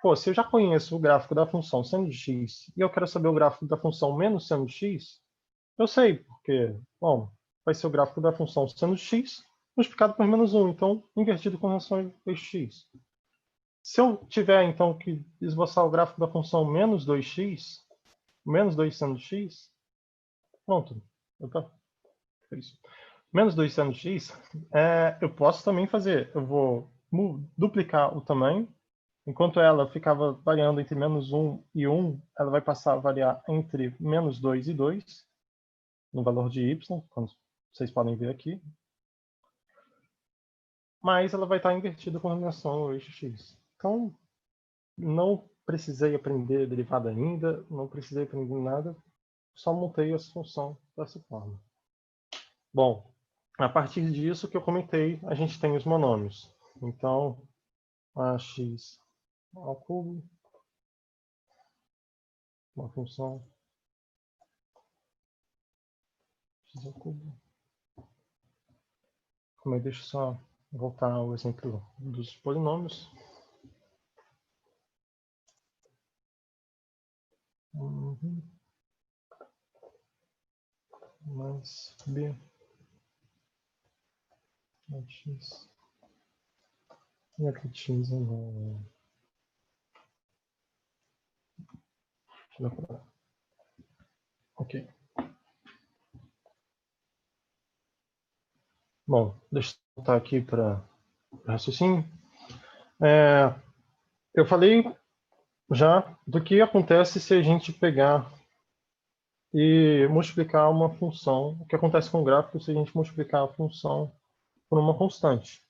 Speaker 1: Pô, se eu já conheço o gráfico da função seno de x e eu quero saber o gráfico da função menos seno de x, eu sei, porque, bom, vai ser o gráfico da função seno de x multiplicado por menos 1, então invertido com relação ao eixo x. Se eu tiver, então, que esboçar o gráfico da função menos 2x, menos 2 seno de x, pronto. Opa, é isso. Menos 2 seno de x, eu posso também fazer. Eu vou duplicar o tamanho. Enquanto ela ficava variando entre menos 1 e 1, ela vai passar a variar entre menos 2 e 2, no valor de y, como vocês podem ver aqui. Mas ela vai estar invertida com relação ao eixo x. Então, não precisei aprender derivada ainda, não precisei aprender nada, só montei essa função dessa forma. Bom, a partir disso que eu comentei, a gente tem os monômios. Então, ax ao cubo, uma função x ao cubo. Como deixa eu só voltar ao exemplo dos polinômios. Mais b x e aqui x não. Ok. Bom, deixa eu voltar aqui para raciocínio. Eu falei já do que acontece se a gente pegar e multiplicar uma função. O que acontece com o gráfico se a gente multiplicar a função por uma constante.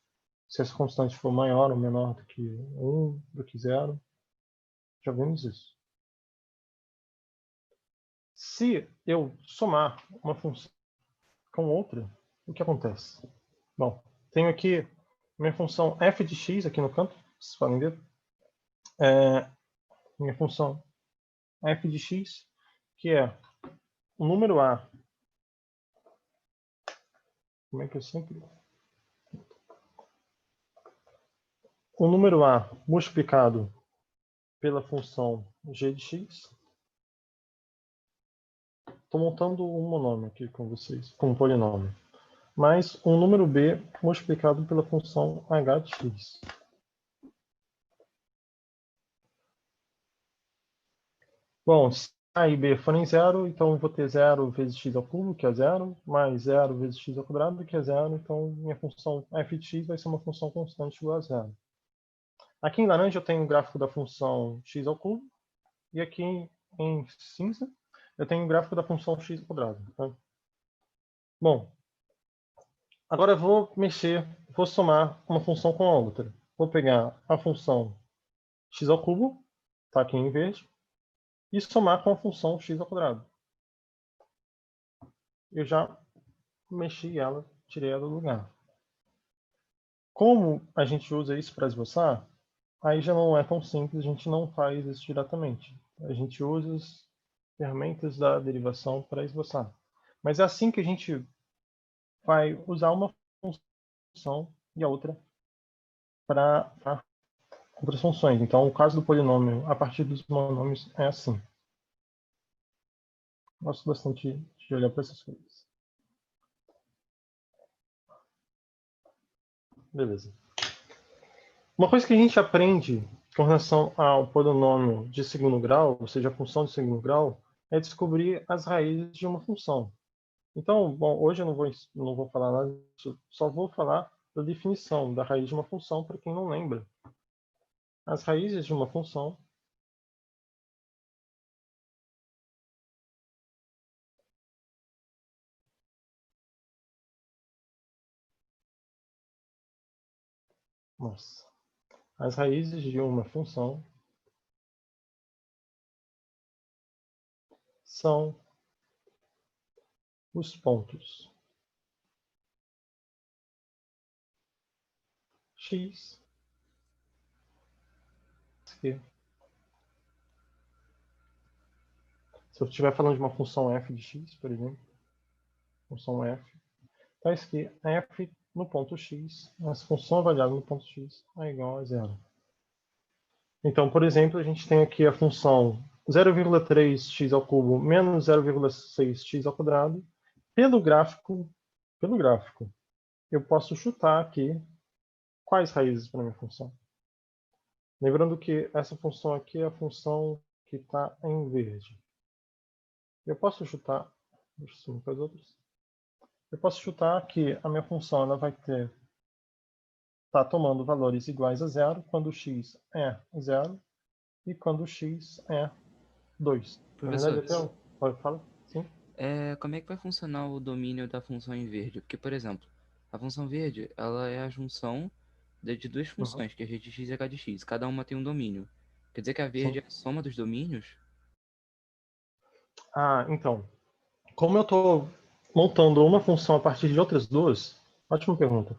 Speaker 1: Se essa constante for maior ou menor do que 1, do que 0. Já vimos isso. Se eu somar uma função com outra, o que acontece? Bom, tenho aqui minha função f de x aqui no canto, vocês podem ver. Minha função f de x, que é o número a. Como é que eu sempre... O número a multiplicado pela função g de x. Estou montando um monômio aqui com vocês, com um polinômio. Mais um número b multiplicado pela função h de x. Bom, se a e b forem zero, então eu vou ter 0 vezes x ao cubo, que é 0, mais 0 vezes x ao quadrado, que é 0. Então, minha função f de x vai ser uma função constante igual a 0. Aqui em laranja eu tenho o gráfico da função x ao cubo, e aqui em cinza eu tenho o gráfico da função x ao quadrado. Tá? Bom, Agora eu vou somar uma função com a outra. Vou pegar a função x ao cubo, está aqui em verde, e somar com a função x ao quadrado. Eu já mexi ela, tirei ela do lugar. Como a gente usa isso para esboçar, aí já não é tão simples, a gente não faz isso diretamente. A gente usa as ferramentas da derivação para esboçar. Mas é assim que a gente vai usar uma função e a outra para outras funções. Então, o caso do polinômio a partir dos monômios é assim. Gosto bastante de olhar para essas coisas. Beleza. Uma coisa que a gente aprende com relação ao polinômio de segundo grau, ou seja, a função de segundo grau, é descobrir as raízes de uma função. Então, bom, hoje eu não vou falar nada disso, só vou falar da definição da raiz de uma função para quem não lembra. As raízes de uma função as raízes de uma função são os pontos x, que, se eu estiver falando de uma função f de x, por exemplo, função f, está escrito f no ponto x, essa função avaliada no ponto x é igual a zero. Então, por exemplo, a gente tem aqui a função 0,3x ao cubo menos 0,6x ao quadrado. Pelo gráfico, eu posso chutar aqui quais raízes para a minha função. Lembrando que essa função aqui é a função que está em verde. Eu posso chutar, deixa eu sumir para as outras. Eu posso chutar que a minha função ela vai tá tomando valores iguais a zero quando x é 0 e quando x é 2. Na
Speaker 2: Professor,
Speaker 1: verdade, até pode falar? Sim.
Speaker 2: como é que vai funcionar o domínio da função em verde? Porque, por exemplo, a função verde, ela é a junção de duas
Speaker 1: Uhum.
Speaker 2: funções, que é g de x e h de x. Cada uma tem um domínio. Quer dizer que a verde
Speaker 1: Sim.
Speaker 2: é a soma dos domínios?
Speaker 1: Ah, então, como eu estou montando uma função a partir de outras duas, ótima pergunta.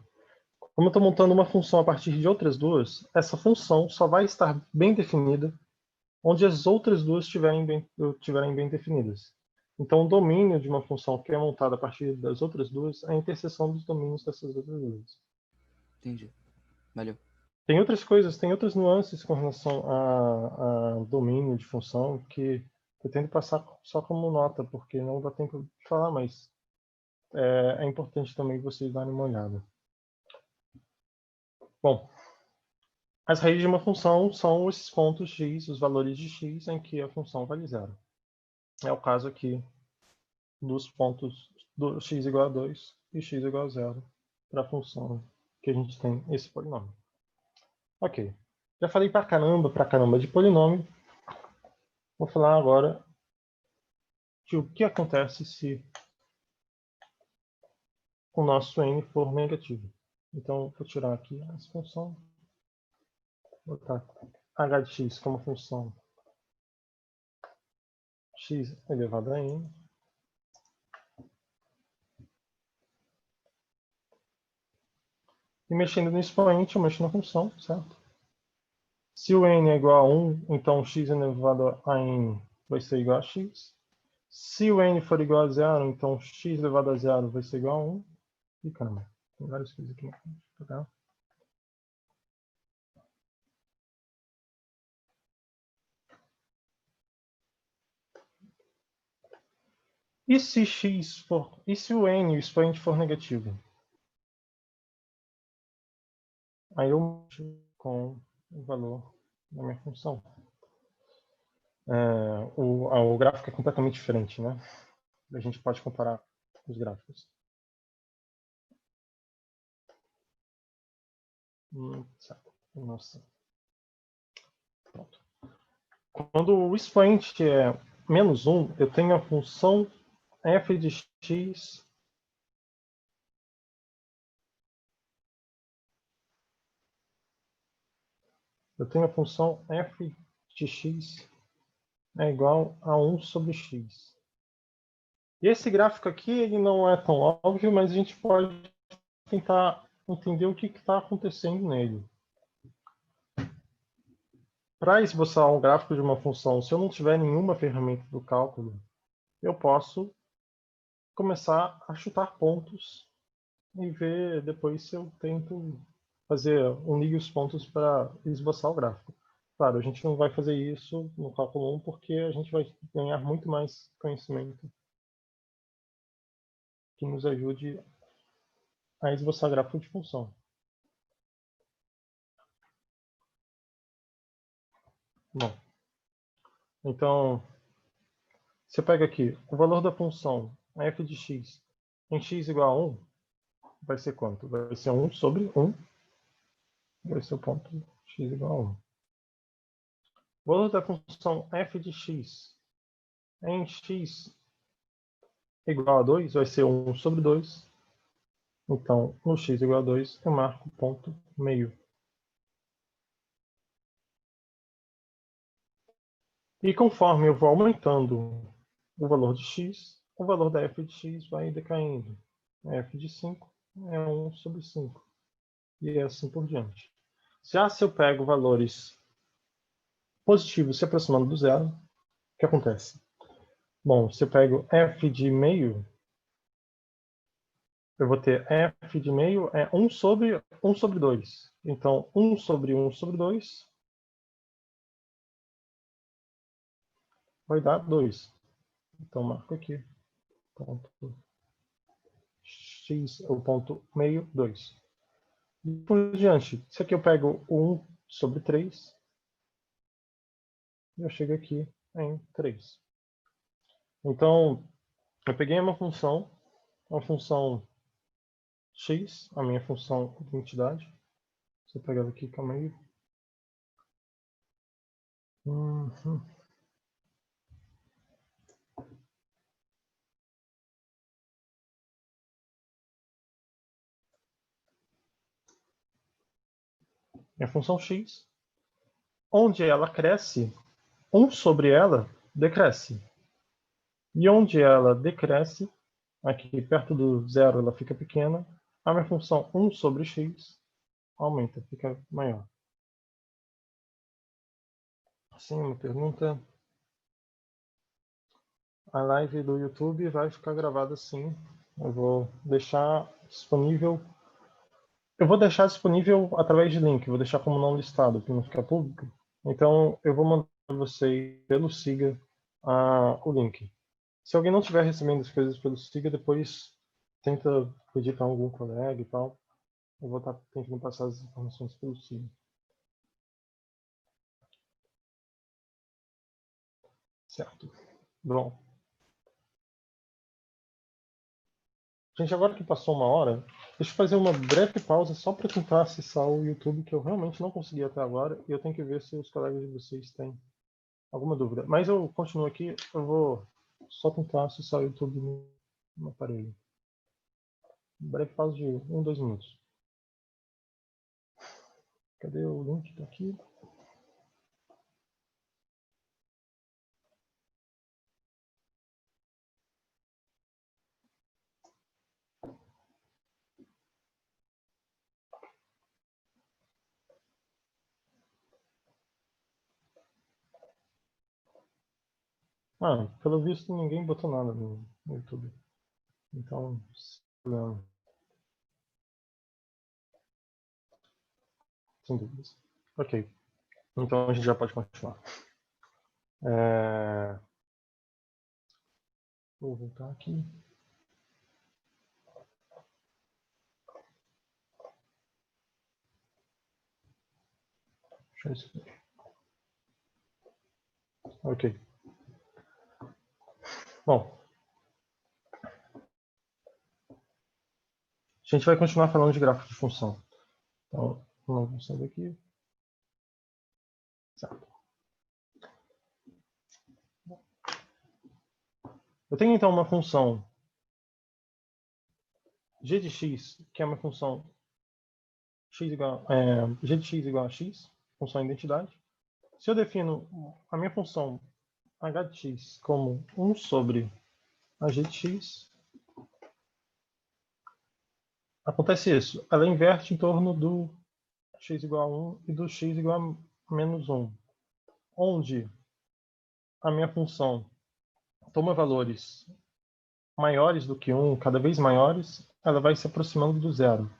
Speaker 1: Como eu estou montando uma função a partir de outras duas, essa função só vai estar bem definida onde as outras duas estiverem bem definidas. Então, o domínio de uma função que é montada a partir das outras duas é a interseção dos domínios dessas outras duas.
Speaker 2: Entendi. Valeu.
Speaker 1: Tem outras coisas, tem outras nuances com relação a domínio de função que eu tento passar só como nota, porque não dá tempo de falar, mas é importante também vocês darem uma olhada. Bom, as raízes de uma função são esses pontos x, os valores de x em que a função vale zero. É o caso aqui dos pontos do x igual a 2 e x igual a 0 para a função que a gente tem esse polinômio. Ok. Já falei pra caramba de polinômio. Vou falar agora de o que acontece se o nosso n for negativo. Então, vou tirar aqui essa função. Vou botar h de x como função x elevado a n. E mexendo no expoente, eu mexo na função, certo? Se o n é igual a 1, então x elevado a n vai ser igual a x. Se o n for igual a 0, então x elevado a 0 vai ser igual a 1. E caramba, tem várias coisas aqui. Tá? E se o n, o expoente, for negativo? Aí eu mexo com o valor da minha função. O gráfico é completamente diferente, né? A gente pode comparar os gráficos. Certo. Nossa. Pronto. Quando o expoente é menos 1, eu tenho a função f de x eu tenho a função f de x é igual a 1 sobre x. E esse gráfico aqui, ele não é tão óbvio, mas a gente pode tentar entender o que está acontecendo nele. Para esboçar um gráfico de uma função, se eu não tiver nenhuma ferramenta do cálculo, eu posso começar a chutar pontos e ver depois se eu tento unir os pontos para esboçar o gráfico. Claro, a gente não vai fazer isso no cálculo 1 porque a gente vai ganhar muito mais conhecimento que nos ajude a esboçar gráfico de função. Bom, então, você pega aqui o valor da função f de x em x igual a 1, vai ser quanto? Vai ser 1 sobre 1, vai ser o ponto x igual a 1. O valor da função f de x em x igual a 2 vai ser 1 sobre 2. Então, no x igual a 2, eu marco ponto meio. E conforme eu vou aumentando o valor de x, o valor da f de x vai decaindo. F de 5 é 1 sobre 5. E assim por diante. Já se eu pego valores positivos se aproximando do zero, o que acontece? Bom, se eu pego f de meio, eu vou ter f de meio é 1 sobre 2. Então, 1 sobre 1 sobre 2 vai dar 2. Então, marco aqui. Ponto x, o ponto meio, 2. E por diante, se aqui eu pego 1 sobre 3, eu chego aqui em 3. Então, eu peguei uma função x, a minha função de identidade. Se eu pegar aqui, calma aí. Minha função x, onde ela cresce, 1 sobre ela decresce. E onde ela decresce, aqui perto do zero ela fica pequena, a minha função 1 sobre x aumenta, fica maior. Sim, uma pergunta. A live do YouTube vai ficar gravada sim. Eu vou deixar disponível. Eu vou deixar disponível através de link, vou deixar como não listado, para não ficar público. Então, eu vou mandar para vocês pelo Siga o link. Se alguém não estiver recebendo as coisas pelo Siga, depois tenta pedir para algum colega e tal. Eu vou estar tentando passar as informações pelo Siga. Certo. Bom. Gente, agora que passou 1 hora, deixa eu fazer uma breve pausa só para tentar acessar o YouTube, que eu realmente não consegui até agora, e eu tenho que ver se os colegas de vocês têm alguma dúvida. Mas eu continuo aqui, eu vou só tentar acessar o YouTube no aparelho. Breve pausa de 1, 2 minutos. Cadê o link? Tá aqui. Pelo visto ninguém botou nada no YouTube. Então, sem dúvidas. Ok. Então a gente já pode continuar. Vou voltar aqui. Deixa eu escrever. Ok. Bom. A gente vai continuar falando de gráfico de função. Então, vamos sair daqui. Certo. Eu tenho então uma função g de x, que é uma função g de x igual a x. função identidade. Se eu defino a minha função h de x como 1 sobre a g de x, acontece isso. Ela inverte em torno do x igual a 1 e do x igual a menos 1, onde a minha função toma valores maiores do que 1, cada vez maiores, ela vai se aproximando do zero.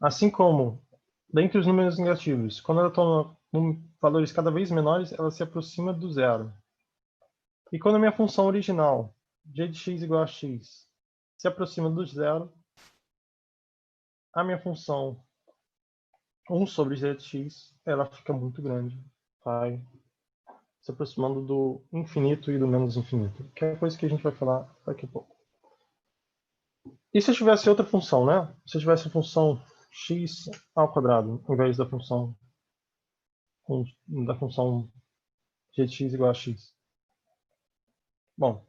Speaker 1: Assim como, dentre os números negativos, quando ela toma valores cada vez menores, ela se aproxima do zero. E quando a minha função original, g de x igual a x, se aproxima do zero, a minha função 1 sobre g de x, ela fica muito grande. Vai se aproximando do infinito e do menos infinito, que é a coisa que a gente vai falar daqui a pouco. E se eu tivesse outra função, né? Se eu tivesse a função x ao quadrado, em vez da função g de x igual a x. Bom,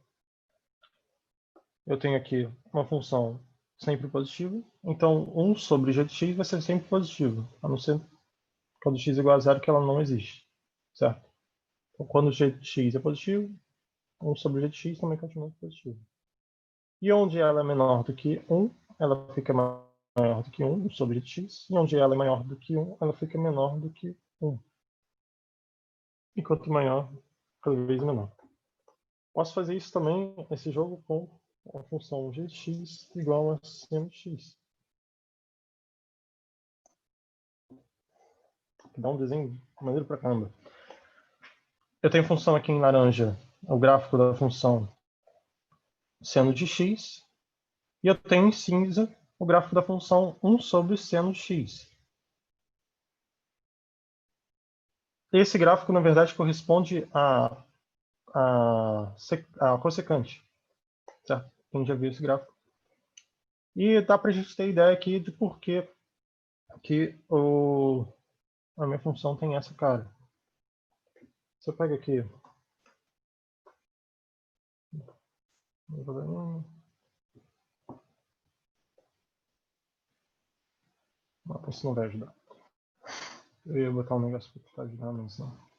Speaker 1: eu tenho aqui uma função sempre positiva, então 1 sobre g de x vai ser sempre positivo, a não ser quando x é igual a zero, que ela não existe, certo? Então, quando g de x é positivo, 1 sobre g de x também continua positivo. E onde ela é menor do que 1, ela fica maior do que 1 sobre g de x, e onde ela é maior do que 1, ela fica menor do que 1. E quanto maior, cada vez menor. Posso fazer isso também, esse jogo, com a função g de x igual a seno de x. Dá um desenho maneiro pra caramba. Eu tenho função aqui em laranja, o gráfico da função seno de x, e eu tenho em cinza o gráfico da função 1 sobre seno de x. Esse gráfico, na verdade, corresponde à cossecante, certo? Quem já viu esse gráfico. E dá para a gente ter ideia aqui de por que a minha função tem essa cara. Se eu pego aqui... Não, isso não vai ajudar. Eu ia botar um negócio para ajudar, mas não.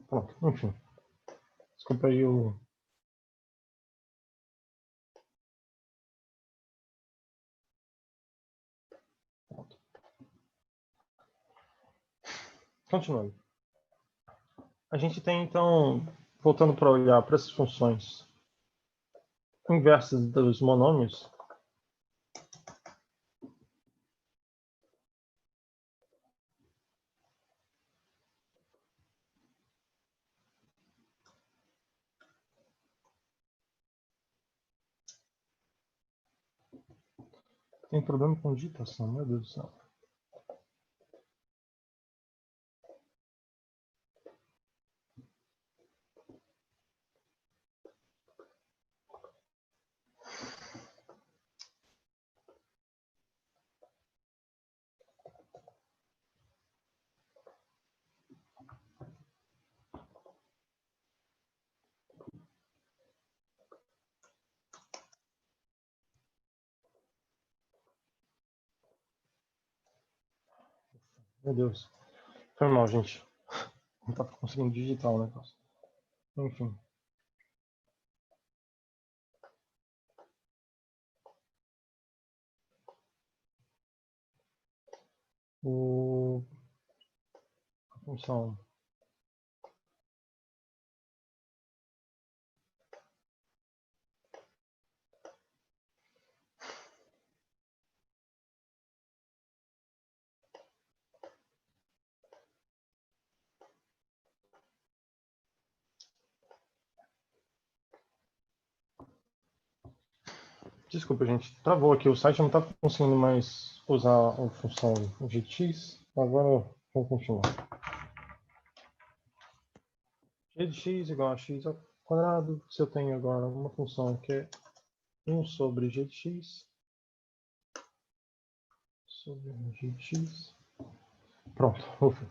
Speaker 1: Pronto, enfim. Desculpa aí o... Pronto. Continuando. A gente tem, então, voltando para olhar para essas funções inversas dos monômios, tem problema com digitação, meu Deus do céu. Meu Deus. Foi mal, gente. Não tá conseguindo digitar o negócio. Enfim. A função Desculpa, gente. Travou aqui. O site não está conseguindo mais usar a função GX. Agora vamos continuar. G de x igual a x quadrado. Se eu tenho agora uma função que é 1 sobre g de x, sobre g de x. Pronto, ufa.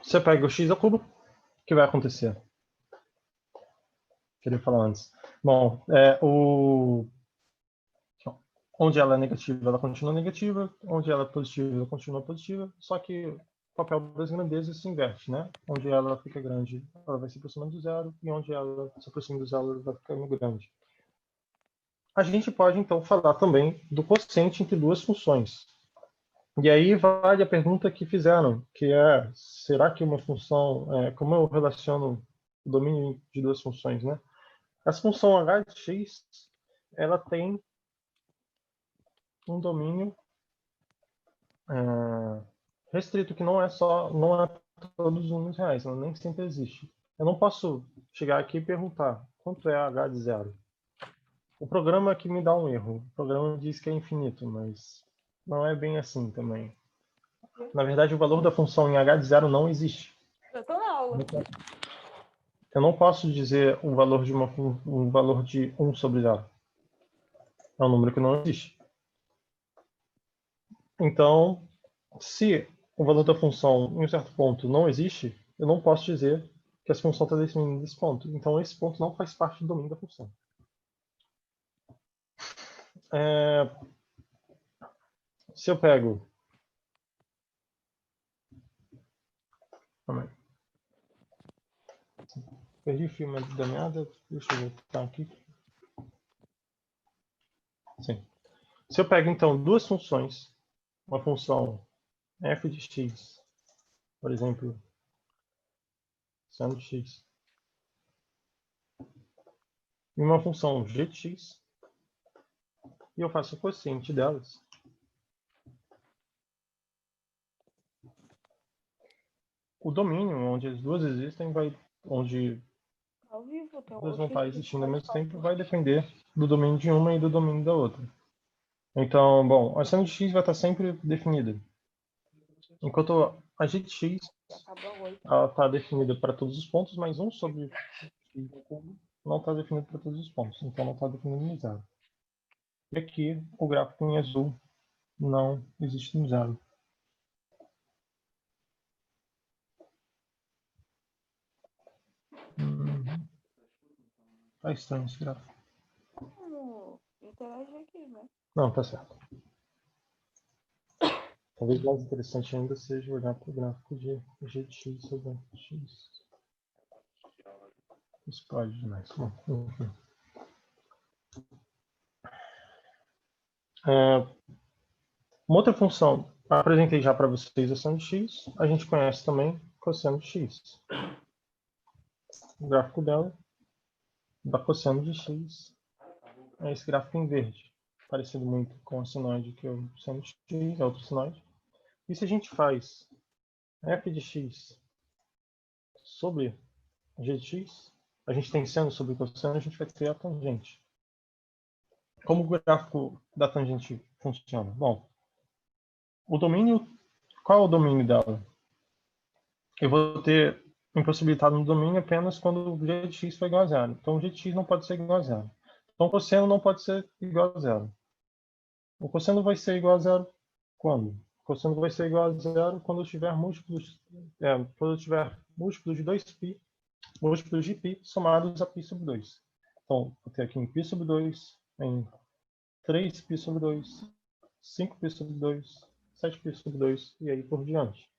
Speaker 1: Você pega o x ao cubo, o que vai acontecer? Queria falar antes. Bom, onde ela é negativa, ela continua negativa. Onde ela é positiva, ela continua positiva. Só que o papel das grandezas se inverte, né? Onde ela fica grande, ela vai se aproximando do zero. E onde ela se aproxima do zero, ela vai ficando grande. A gente pode, então, falar também do quociente entre duas funções. E aí vale a pergunta que fizeram, que é, será que uma função, como eu relaciono o domínio de duas funções, né? Essa função h de x, ela tem um domínio restrito, que não é todos os números reais, ela nem sempre existe. Eu não posso chegar aqui e perguntar quanto é h de zero. O programa que me dá um erro, o programa diz que é infinito, mas não é bem assim também. Na verdade, o valor da função em h de zero não existe.
Speaker 3: Eu tô na aula.
Speaker 1: Eu não posso dizer o valor de um valor de 1 sobre zero. É um número que não existe. Então, se o valor da função em um certo ponto não existe, eu não posso dizer que essa função está definindo esse ponto. Então, esse ponto não faz parte do domínio da função. Se eu pego... Perdi o filme da meada. Deixa eu voltar aqui. Sim. Se eu pego, então, duas funções, uma função f de x, por exemplo, seno de x, e uma função g de x, e eu faço o quociente delas, o domínio onde as duas existem, onde
Speaker 3: Ao vivo, tem
Speaker 1: duas
Speaker 3: um
Speaker 1: vão estar
Speaker 3: vídeo
Speaker 1: existindo ao mesmo tempo, vai depender do domínio de uma e do domínio da outra. Então, bom, a seno de x vai estar sempre definida. Enquanto a g de x ela está definida para todos os pontos, mas 1 sobre x ao cubo não está definido para todos os pontos, então não está definido no zero. E aqui, o gráfico em azul não existe no zero. Tá estranho esse gráfico.
Speaker 3: Interage aqui, né?
Speaker 1: Não, tá certo. Talvez mais interessante ainda seja olhar para o gráfico de g de x sobre x. Isso pode demais. Bom, enfim. Uma outra função, apresentei já para vocês a seno de x, a gente conhece também cosseno de x. O gráfico dela, da cosseno de x, é esse gráfico em verde, parecido muito com a senoide que é o seno de x, é outro senoide. E se a gente faz f de x sobre g de x, a gente tem seno sobre cosseno, a gente vai ter a tangente. Como o gráfico da tangente funciona? Bom, o domínio, qual é o domínio dela? Eu vou ter impossibilitado no domínio apenas quando o g de x for igual a zero. Então, o g de x não pode ser igual a zero. Então, o cosseno não pode ser igual a zero. O cosseno vai ser igual a zero quando? O cosseno vai ser igual a zero quando eu tiver múltiplos de 2π, múltiplos de π somados a π sobre 2. Então, vou ter aqui em π sobre 2, em 3π sobre 2, 5π sobre 2, 7π sobre 2 e aí por diante.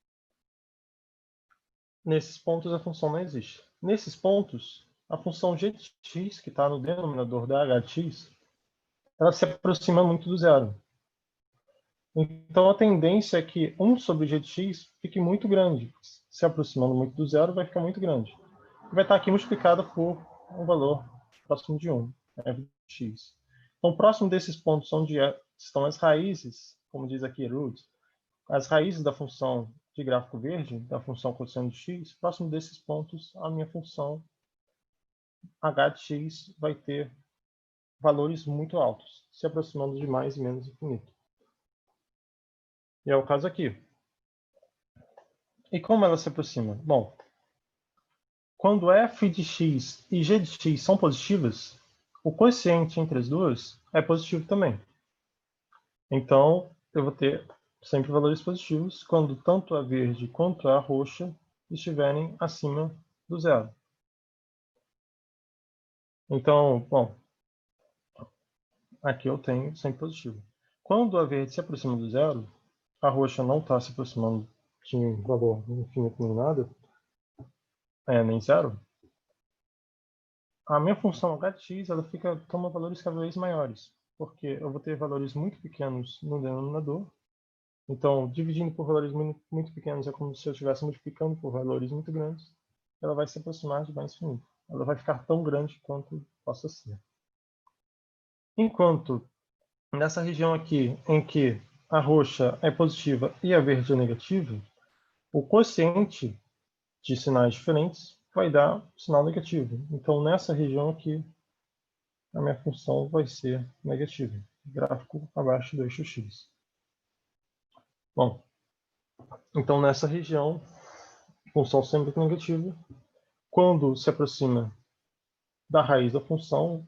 Speaker 1: Nesses pontos a função não existe. Nesses pontos, a função g de x, que está no denominador da h de x, ela se aproxima muito do zero. Então a tendência é que 1 sobre g de x fique muito grande. Se aproximando muito do zero, vai ficar muito grande. E vai estar aqui multiplicada por um valor próximo de 1, f de x. Então, próximo desses pontos onde estão as raízes, como diz aqui root, as raízes da função de gráfico verde, da função cosseno de x, próximo desses pontos, a minha função h de x vai ter valores muito altos, se aproximando de mais e menos infinito. E é o caso aqui. E como ela se aproxima? Bom, quando f de x e g de x são positivas, o quociente entre as duas é positivo também. Então, eu vou ter sempre valores positivos quando tanto a verde quanto a roxa estiverem acima do zero. Então, bom, aqui eu tenho sempre positivo. Quando a verde se aproxima do zero, a roxa não está se aproximando de um valor infinito nem nada, nem zero, a minha função h de x ela toma valores cada vez maiores, porque eu vou ter valores muito pequenos no denominador. Então, dividindo por valores muito pequenos é como se eu estivesse multiplicando por valores muito grandes. Ela vai se aproximar de mais infinito. Ela vai ficar tão grande quanto possa ser. Enquanto nessa região aqui, em que a roxa é positiva e a verde é negativa, o quociente de sinais diferentes vai dar sinal negativo. Então, nessa região aqui, a minha função vai ser negativa. Gráfico abaixo do eixo x. Bom, então nessa região, função sempre negativa. Quando se aproxima da raiz da função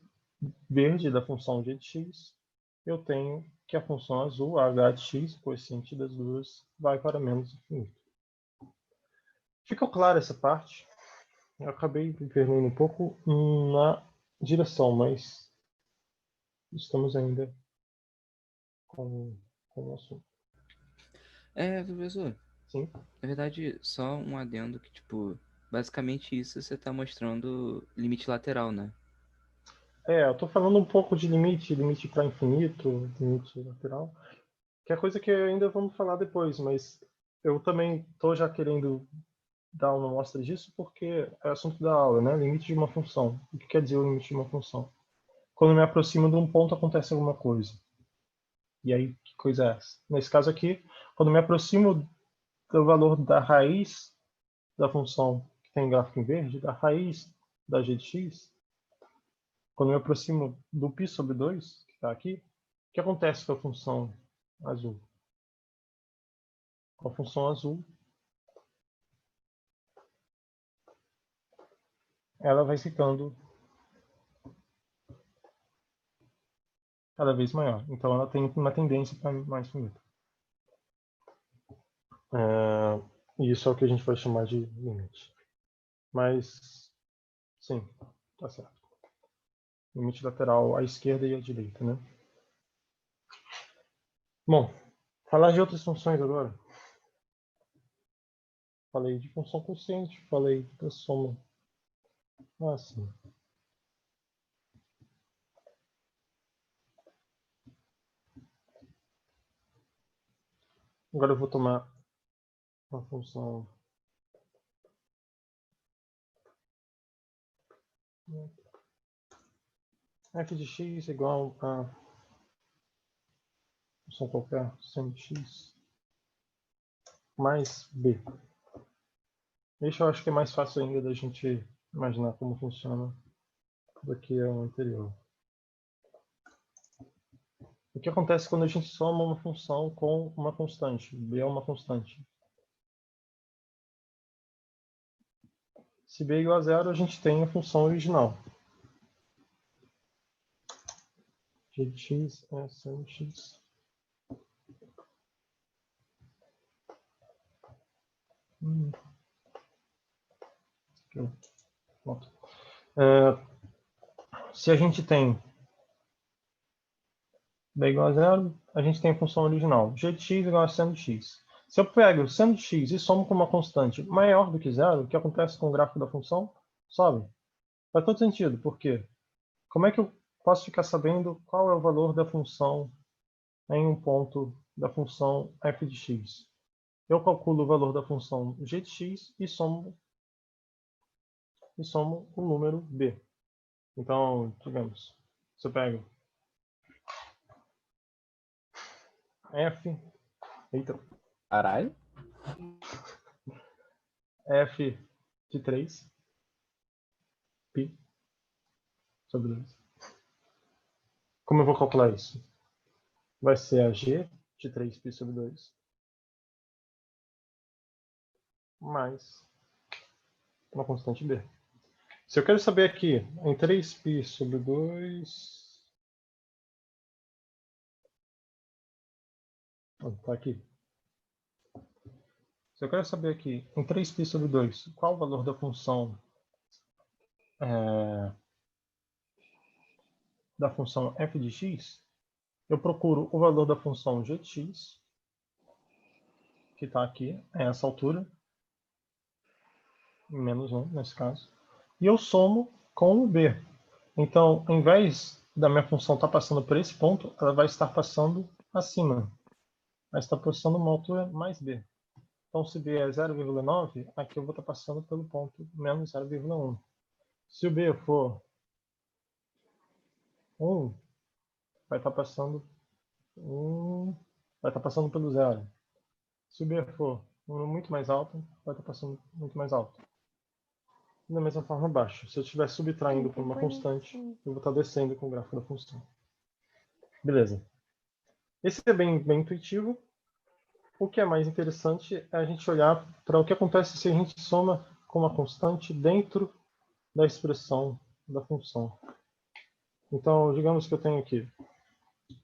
Speaker 1: verde, da função g de x, eu tenho que a função azul, a h de x, o quociente das duas, vai para menos infinito. Ficou clara essa parte? Eu acabei me perdendo um pouco na direção, mas estamos ainda com o assunto.
Speaker 2: Professor,
Speaker 1: Sim?
Speaker 2: na verdade, só um adendo que, tipo, basicamente isso você tá mostrando limite lateral, né?
Speaker 1: Eu estou falando um pouco de limite para infinito, limite lateral, que é coisa que ainda vamos falar depois, mas eu também estou já querendo dar uma amostra disso porque é assunto da aula, né? Limite de uma função. O que quer dizer o limite de uma função? Quando eu me aproximo de um ponto, acontece alguma coisa. E aí, que coisa é essa? Nesse caso aqui, quando eu me aproximo do valor da raiz da função que tem gráfico em verde, da raiz da g de x, quando eu me aproximo do π sobre 2, que está aqui, o que acontece com a função azul? Com a função azul, ela vai ficando cada vez maior. Então ela tem uma tendência para mais finita. E isso é o que a gente vai chamar de limite. Mas, sim, tá certo. Limite lateral à esquerda e à direita, né? Bom, falar de outras funções agora. Falei de função quociente, falei da soma. Sim. Agora eu vou tomar uma função f de x igual a função qualquer sin de x mais b. Isso eu acho que é mais fácil ainda da gente imaginar como funciona do que o anterior. O que acontece quando a gente soma uma função com uma constante? B é uma constante. Se b é igual a zero, a gente tem a função original. G de x é sin de x. Se a gente tem b igual a zero, a gente tem a função original. G de x igual a sin de x. Se eu pego sin de x e somo com uma constante maior do que zero, o que acontece com o gráfico da função? Sobe. Faz todo sentido. Por quê? Como é que eu posso ficar sabendo qual é o valor da função em um ponto da função f de x? Eu calculo o valor da função g de x e somo o número b. Então, digamos, se eu pego f... Eita.
Speaker 6: Caralho.
Speaker 1: F de 3 π sobre 2. Como eu vou calcular isso? Vai ser a g de 3π sobre 2 mais uma constante b. Se eu quero saber aqui, em 3π sobre 2... Tá aqui. Se eu quero saber aqui, em 3π sobre 2, qual o valor da função f de x, eu procuro o valor da função g de x, que está aqui, a essa altura, menos 1 nesse caso, e eu somo com o b. Então, ao invés da minha função estar passando por esse ponto, ela vai estar passando acima. Vai estar passando uma altura mais b. Então, se b é 0,9, aqui eu vou estar passando pelo ponto menos 0,1. Se o b for 1, vai estar passando pelo zero. Se o b for um número muito mais alto, vai estar passando muito mais alto. E da mesma forma abaixo. Se eu estiver subtraindo por uma constante, eu vou estar descendo com o gráfico da função. Beleza. Esse é bem intuitivo. O que é mais interessante é a gente olhar para o que acontece se a gente soma com uma constante dentro da expressão da função. Então, digamos que eu tenho aqui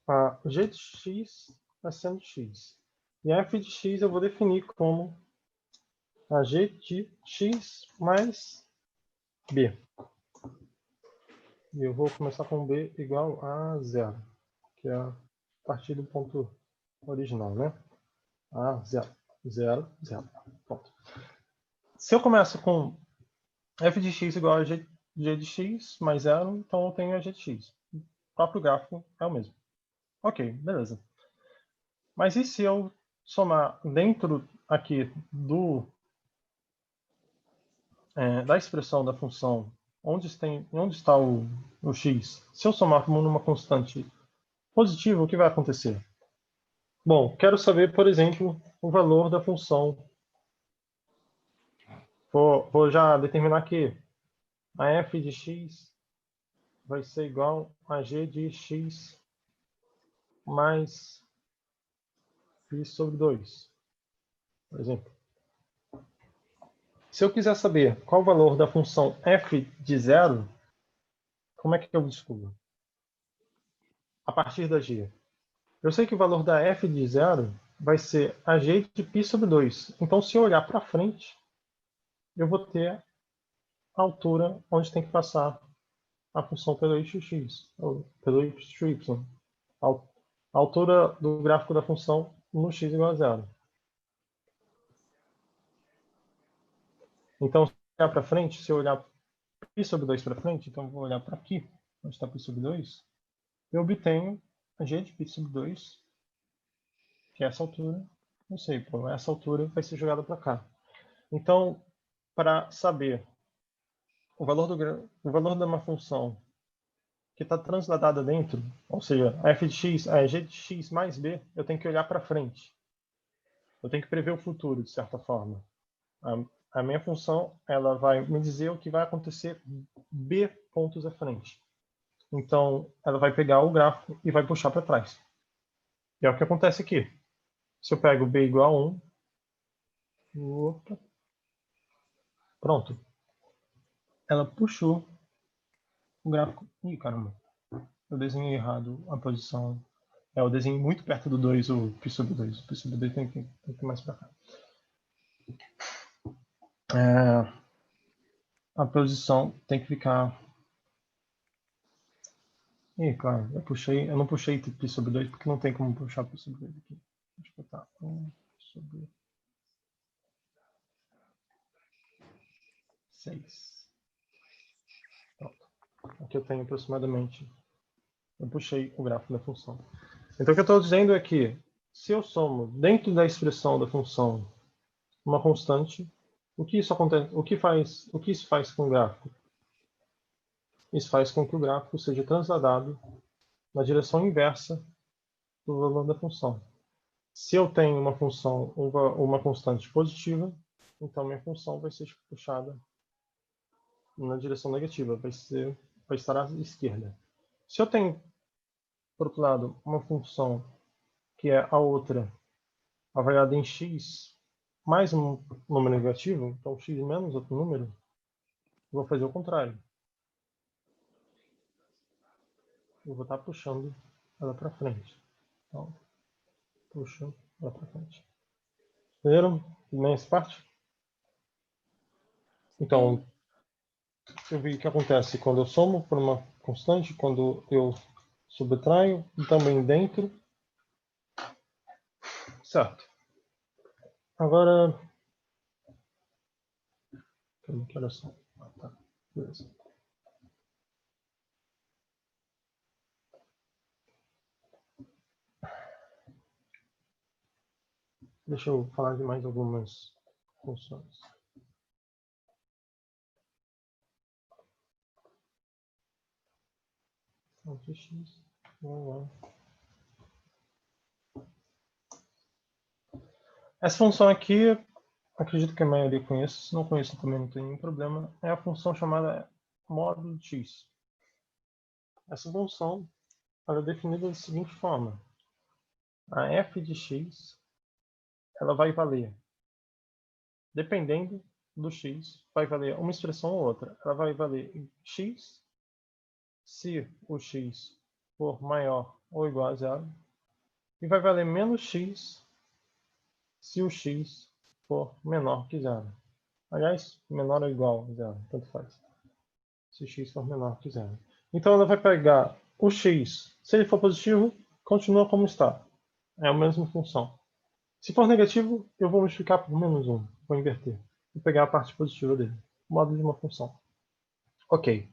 Speaker 1: a g de x é seno de x. E a f de x eu vou definir como a g de x mais b. E eu vou começar com b igual a 0, que é a partir do ponto original, né? A 0, 0, 0. Ponto. Se eu começo com f de x igual a g de x mais 0, então eu tenho a g de x. O próprio gráfico é o mesmo. Ok, beleza. Mas e se eu somar dentro aqui da expressão da função onde está o x? Se eu somar como numa constante positiva, o que vai acontecer? Bom, quero saber, por exemplo, o valor da função. Vou já determinar que a f de x vai ser igual a g de x mais π sobre 2, por exemplo. Se eu quiser saber qual o valor da função f de 0, como é que eu descubro? A partir da g. Eu sei que o valor da f de 0 vai ser a g de π sobre 2. Então, se eu olhar para frente, eu vou ter a altura onde tem que passar a função pelo eixo x, ou pelo eixo y. A altura do gráfico da função no x igual a 0. Então, se eu olhar para frente, se eu olhar π sobre 2 para frente, então eu vou olhar para aqui, onde está π sobre 2, eu obtenho a g de π sobre 2, que é essa altura. Não sei, pô, essa altura vai ser jogada para cá. Então, para saber o valor de uma função que está transladada dentro, ou seja, a f de x, a g de x mais b, eu tenho que olhar para frente. Eu tenho que prever o futuro, de certa forma. A minha função, ela vai me dizer o que vai acontecer b pontos à frente. Então, ela vai pegar o gráfico e vai puxar para trás. E é o que acontece aqui. Se eu pego b igual a 1, opa, pronto. Ela puxou o gráfico. Ih, caramba. Eu desenhei errado a posição. Eu desenhei muito perto do 2, o π sobre 2. O π sobre 2 tem que ir mais para cá. A posição tem que ficar... Ih, claro, eu não puxei π sobre 2 porque não tem como puxar π sobre 2 aqui. Deixa eu botar 1 sobre 6. Pronto. Aqui eu tenho aproximadamente... Eu puxei o gráfico da função. Então, o que eu estou dizendo é que, se eu somo dentro da expressão da função uma constante, o que isso acontece? O que isso faz com o gráfico? Isso faz com que o gráfico seja transladado na direção inversa do valor da função. Se eu tenho uma função, uma constante positiva, então minha função vai ser puxada na direção negativa, vai estar à esquerda. Se eu tenho, por outro lado, uma função que é a outra avaliada em x mais um número negativo, então x menos outro número, vou fazer o contrário. Eu vou estar puxando ela para frente. Então, puxo ela para frente. Entenderam? Nessa parte? Então, eu vi o que acontece quando eu somo por uma constante, quando eu subtraio, e também dentro. Certo. Agora, que horas são? Tá. Beleza. Deixa eu falar de mais algumas funções. X. Essa função aqui, acredito que a maioria conhece. Se não conhece, também não tem nenhum problema. É a função chamada módulo de x. Essa função ela é definida da seguinte forma. A f de x ela vai valer, dependendo do x, vai valer uma expressão ou outra. Ela vai valer x se o x for maior ou igual a zero, e vai valer menos x se o x for menor que zero. Aliás, menor ou igual a zero, tanto faz. Se o x for menor que zero. Então ela vai pegar o x, se ele for positivo, continua como está. É a mesma função. Se for negativo, eu vou multiplicar por menos 1. Vou inverter. Vou pegar a parte positiva dele. Módulo de uma função. Ok.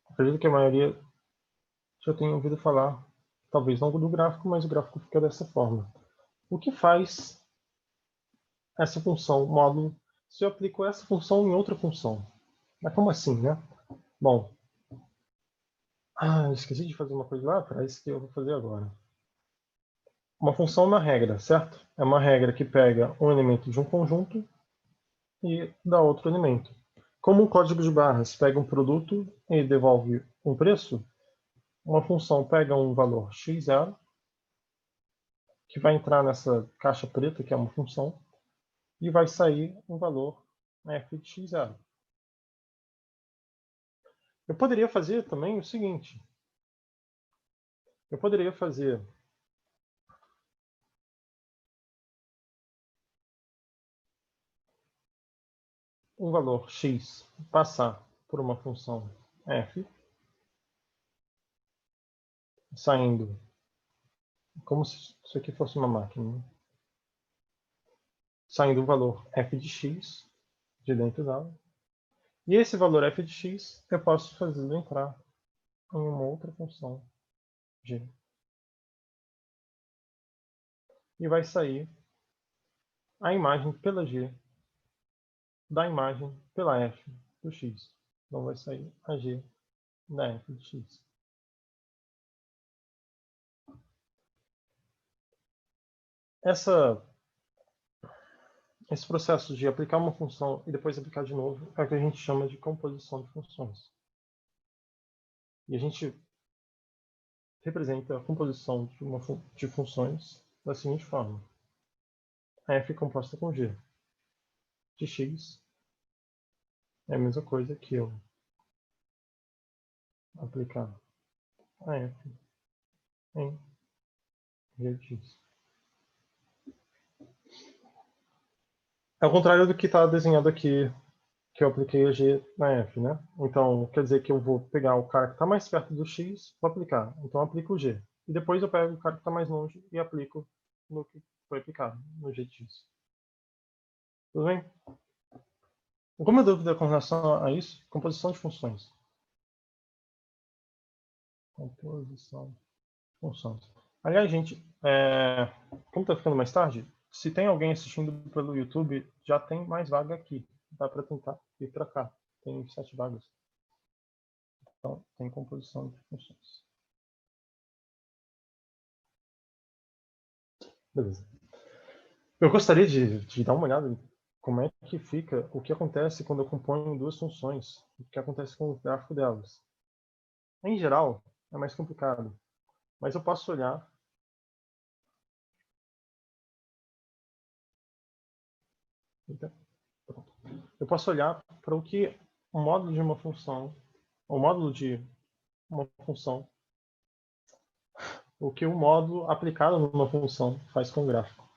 Speaker 1: Acredito que a maioria já tenha ouvido falar, talvez não do gráfico, mas o gráfico fica dessa forma. O que faz essa função, módulo, se eu aplico essa função em outra função? Mas como assim, né? Bom, esqueci de fazer uma coisa lá atrás que eu vou fazer agora. Uma função é uma regra, certo? É uma regra que pega um elemento de um conjunto e dá outro elemento. Como um código de barras pega um produto e devolve um preço, uma função pega um valor x0, que vai entrar nessa caixa preta, que é uma função, e vai sair um valor f de x0. Eu poderia fazer também o seguinte. Eu poderia fazer um valor x passar por uma função f, saindo como se isso aqui fosse uma máquina, né? Saindo o valor f de x de dentro dela. E esse valor f de x eu posso fazer entrar em uma outra função g. E vai sair a imagem pela g da imagem pela f do x. Então vai sair a g da f de x. Esse processo de aplicar uma função e depois aplicar de novo é o que a gente chama de composição de funções. E a gente representa a composição de funções da seguinte forma. A f composta com g de x é a mesma coisa que eu aplicar a f em g de x. É o contrário do que está desenhado aqui, que eu apliquei a g na f, né? Então, quer dizer que eu vou pegar o cara que está mais perto do x, vou aplicar. Então, eu aplico o g. E depois eu pego o cara que está mais longe e aplico no que foi aplicado, no g de x. Tudo bem? Alguma dúvida com relação a isso? Composição de funções. Composição de funções. Aliás, gente, como está ficando mais tarde, se tem alguém assistindo pelo YouTube, já tem mais vaga aqui. Dá para tentar ir para cá. Tem 7 vagas. Então, tem composição de funções. Beleza. Eu gostaria de dar uma olhada em como é que fica, o que acontece quando eu componho duas funções, o que acontece com o gráfico delas. Em geral, é mais complicado, mas eu posso olhar eu posso olhar para o que o módulo de uma função, o módulo de uma função, o que o módulo aplicado numa função faz com o gráfico.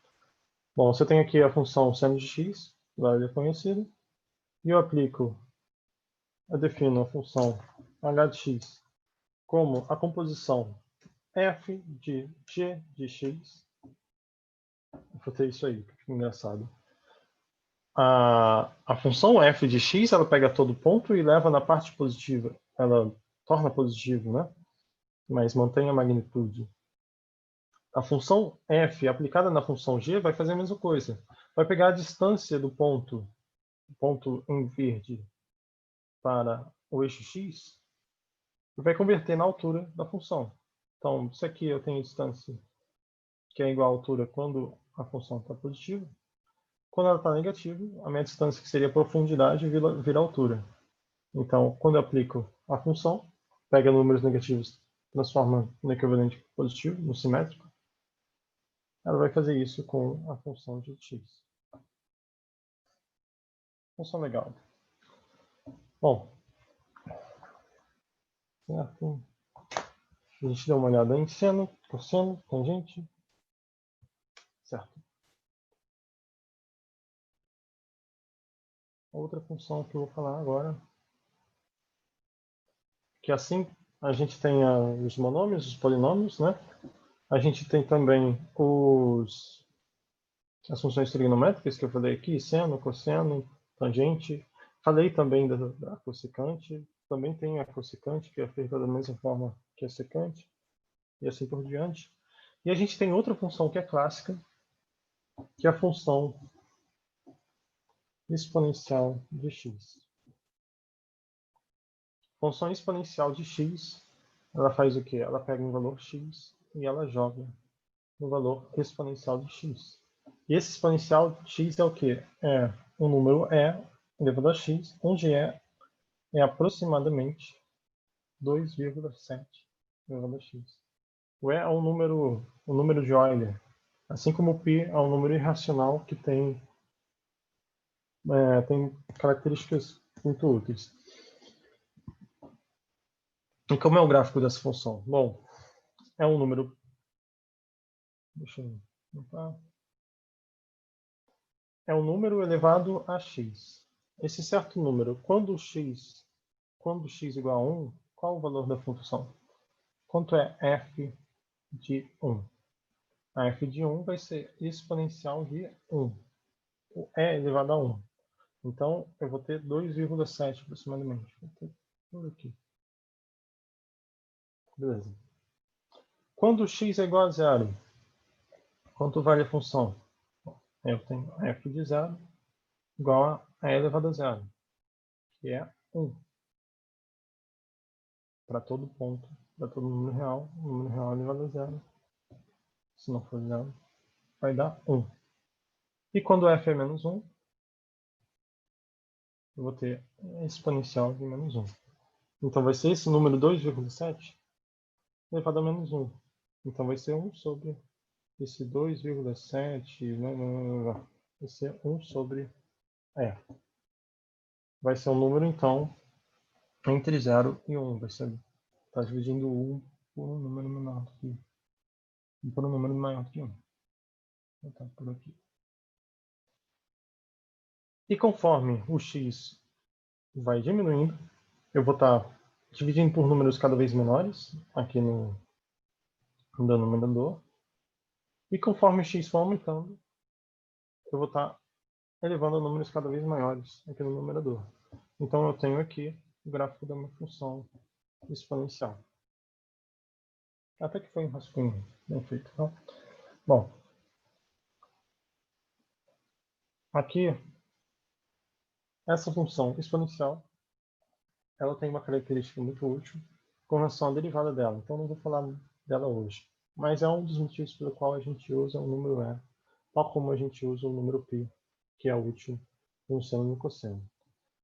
Speaker 1: Bom, você tem aqui a função seno de x, lá ele é conhecido, e eu defino a função h de x como a composição f de g de x. Vou ter isso aí, que engraçado. A função f de x, ela pega todo ponto e leva na parte positiva. Ela torna positivo, né? Mas mantém a magnitude. A função f aplicada na função g vai fazer a mesma coisa. Vai pegar a distância do ponto em verde para o eixo x e vai converter na altura da função. Então, se aqui eu tenho distância que é igual à altura quando a função está positiva, quando ela está negativa, a minha distância, que seria a profundidade, vira altura. Então, quando eu aplico a função, pega números negativos, transforma no equivalente positivo, no simétrico, ela vai fazer isso com a função de x. Função legal. Bom, certo. A gente deu uma olhada em seno, cosseno, tangente. Certo. Outra função que eu vou falar agora, que assim a gente tem os monômios, os polinômios, né? A gente tem também as funções trigonométricas que eu falei aqui, seno, cosseno, tangente. Falei também da cossecante. Também tem a cossecante, que é feita da mesma forma que a secante, e assim por diante. E a gente tem outra função que é clássica, que é a função exponencial de x. A função exponencial de x, ela faz o quê? Ela pega um valor x e ela joga no valor exponencial de x. E esse exponencial de x é o quê? É um número e elevado a x, onde é aproximadamente 2,7 elevado a x. O e é um número de Euler, assim como o π é um número irracional que tem características muito úteis. E como é o gráfico dessa função? Bom, é um número... Deixa eu notar. É um número elevado a x. Esse certo número, quando x igual a 1, qual o valor da função? Quanto é f de 1? A f de 1 vai ser exponencial de 1. O e elevado a 1. Então, eu vou ter 2,7 aproximadamente. Vou ter tudo aqui. Beleza. Quando x é igual a 0, quanto vale a função? Eu tenho f de 0 igual a e elevado a 0, que é 1. Para todo ponto, para todo número real, o número real elevado a 0. Se não for 0, vai dar 1. E quando f é menos 1, eu vou ter exponencial de menos 1. Então vai ser esse número 2,7 elevado a menos 1. Então vai ser 1 sobre esse 2,7, vai ser 1 sobre e. Vai ser um número, então, entre 0 e 1. Vai ser, está dividindo 1 por um número menor que, por um número maior que 1. Vou botar por aqui. E conforme o x vai diminuindo, eu vou estar dividindo por números cada vez menores aqui no denominador. E conforme o x for aumentando, eu vou estar elevando a números cada vez maiores aqui no numerador. Então eu tenho aqui o gráfico da minha função exponencial. Até que foi um rascunho bem feito. Tá? Bom, aqui, essa função exponencial, ela tem uma característica muito útil com relação à derivada dela. Então não vou falar dela hoje. Mas é um dos motivos pelo qual a gente usa o número e, tal como a gente usa o número π, que é útil no seno e no cosseno.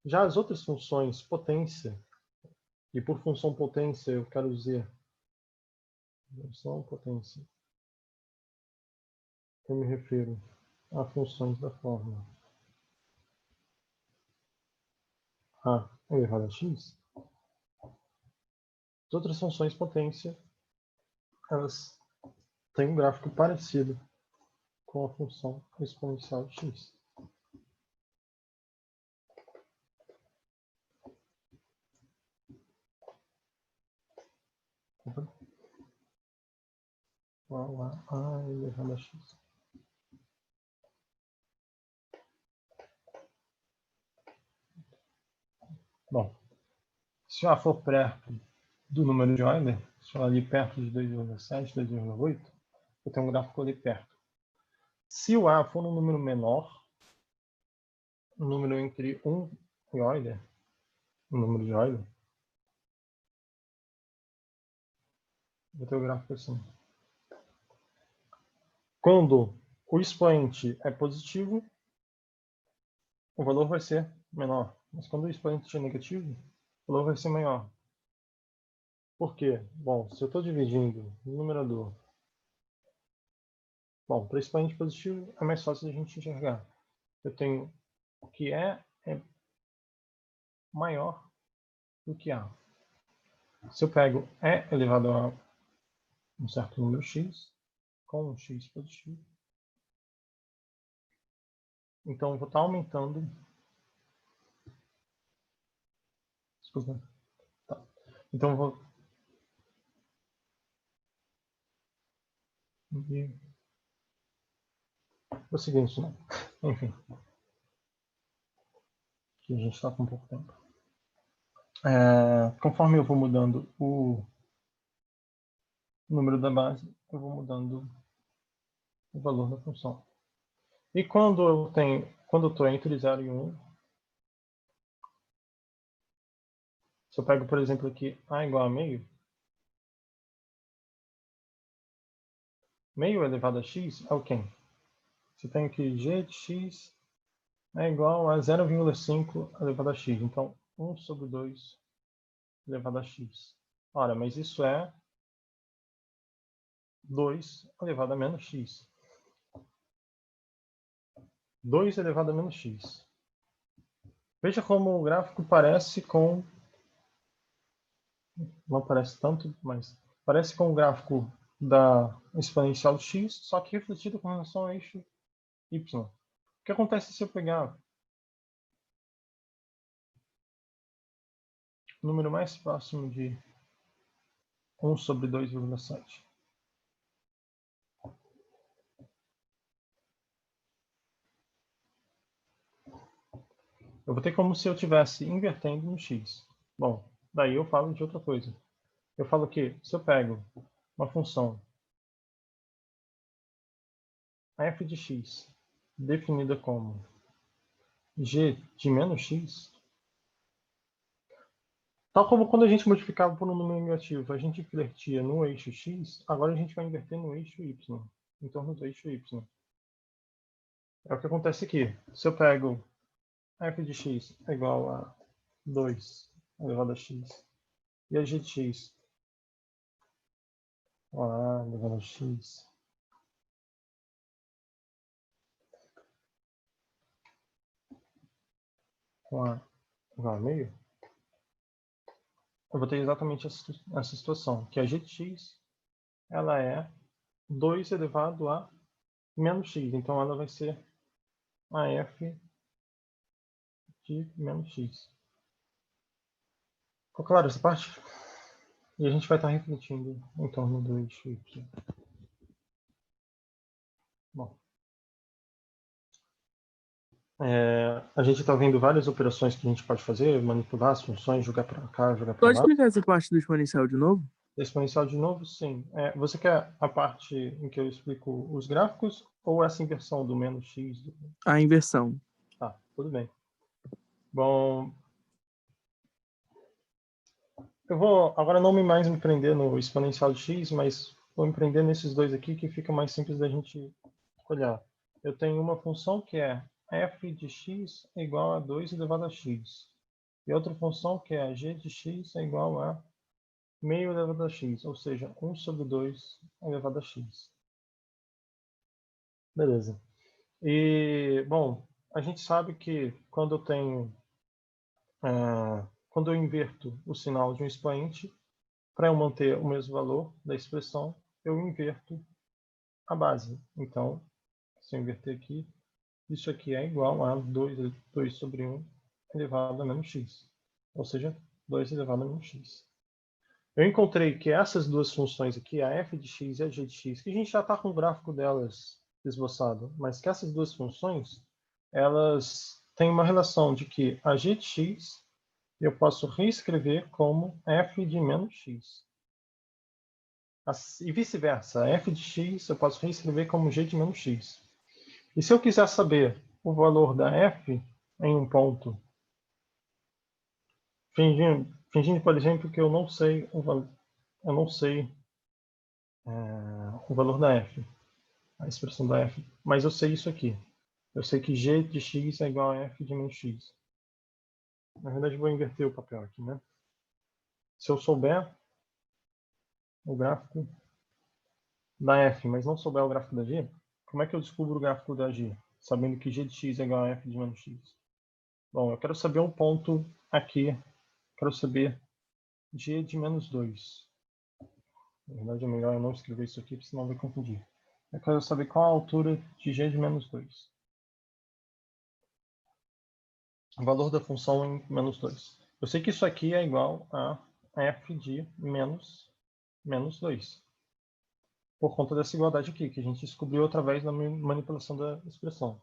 Speaker 1: Já as outras funções potência, e por função potência eu quero dizer função potência, eu me refiro a funções da fórmula a elevado a x, as outras funções potência, elas têm um gráfico parecido com a função exponencial de x. Igual a elevado a x. Bom, se A for perto do número de Euler, se for ali perto de 2,7, 2,8, eu tenho um gráfico ali perto. Se o A for um número menor, um número entre 1 e Euler, um número de Euler, vou ter o gráfico assim. Quando o expoente é positivo, o valor vai ser menor. Mas quando o expoente é negativo, o valor vai ser maior. Por quê? Bom, se eu estou dividindo no numerador, bom, para expoente positivo é mais fácil de a gente enxergar. Eu tenho que é maior do que A. Se eu pego E elevado a um certo número x, com um x positivo, então eu vou estar aumentando. Desculpa. Tá. Então eu vou. Vou seguir isso, não. Enfim. Que a gente está com pouco tempo. Conforme eu vou mudando o número da base, eu vou mudando o valor da função. E quando eu estou entre 0 e 1, se eu pego, por exemplo, aqui A igual a meio, meio elevado a x é o quê? Se eu tenho aqui g de x é igual a 0,5 elevado a x. Então, 1 sobre 2 elevado a x. Ora, mas isso é 2 elevado a menos x. 2 elevado a menos x. Veja como o gráfico parece com... Não parece tanto, mas parece com o gráfico da exponencial de x, só que refletido com relação ao eixo y. O que acontece se eu pegar o número mais próximo de 1 sobre 2,7? Eu vou ter como se eu estivesse invertendo no x. Bom, daí eu falo de outra coisa. Eu falo que se eu pego uma função f de x definida como g de menos x, tal como quando a gente modificava por um número negativo, a gente invertia no eixo x, agora a gente vai inverter no eixo y, em torno do eixo y. É o que acontece aqui. Se eu pego f de x é igual a 2 elevado a x, e a g de x elevado a x, com a igual a meio, eu vou ter exatamente essa situação, que a g de x ela é 2 elevado a menos x, então ela vai ser a f de menos x. Ficou claro essa parte? E a gente vai estar refletindo em torno do eixo y. Bom, a gente está vendo várias operações que a gente pode fazer, manipular as funções, jogar para cá, jogar para
Speaker 4: Pode
Speaker 1: lá.
Speaker 4: explicar essa parte do exponencial de novo?
Speaker 1: Exponencial de novo, sim. Você quer a parte em que eu explico os gráficos ou essa inversão do menos x?
Speaker 4: A inversão.
Speaker 1: Tá, tudo bem. Bom, eu vou agora não mais me prender no exponencial de x, mas vou me prender nesses dois aqui que fica mais simples da gente olhar. Eu tenho uma função que é f de x é igual a 2 elevado a x. E outra função que é g de x é igual a meio elevado a x, ou seja, 1 sobre 2 elevado a x. Beleza. E, bom, a gente sabe que quando eu tenho quando eu inverto o sinal de um expoente, para eu manter o mesmo valor da expressão, eu inverto a base. Então, se eu inverter aqui, isso aqui é igual a 2 sobre 1 elevado a menos x. Ou seja, 2 elevado a menos x. Eu encontrei que essas duas funções aqui, a f de x e a g de x, que a gente já está com o gráfico delas esboçado, mas que essas duas funções, elas têm uma relação de que a g de x eu posso reescrever como f de menos x. E vice-versa, a f de x eu posso reescrever como g de menos x. E se eu quiser saber o valor da f em um ponto, fingindo, por exemplo, que eu não sei o valor da f, a expressão da f, mas eu sei isso aqui. Eu sei que g de x é igual a f de menos x. Na verdade, eu vou inverter o papel aqui, né? Se eu souber o gráfico da f, mas não souber o gráfico da g, como é que eu descubro o gráfico da g, sabendo que g de x é igual a f de menos x? Bom, eu quero saber um ponto aqui. Quero saber g de menos 2. Na verdade, é melhor eu não escrever isso aqui, senão vai confundir. Eu quero saber qual a altura de g de menos 2. O valor da função em menos 2. Eu sei que isso aqui é igual a f de menos 2. Por conta dessa igualdade aqui, que a gente descobriu através da manipulação da expressão.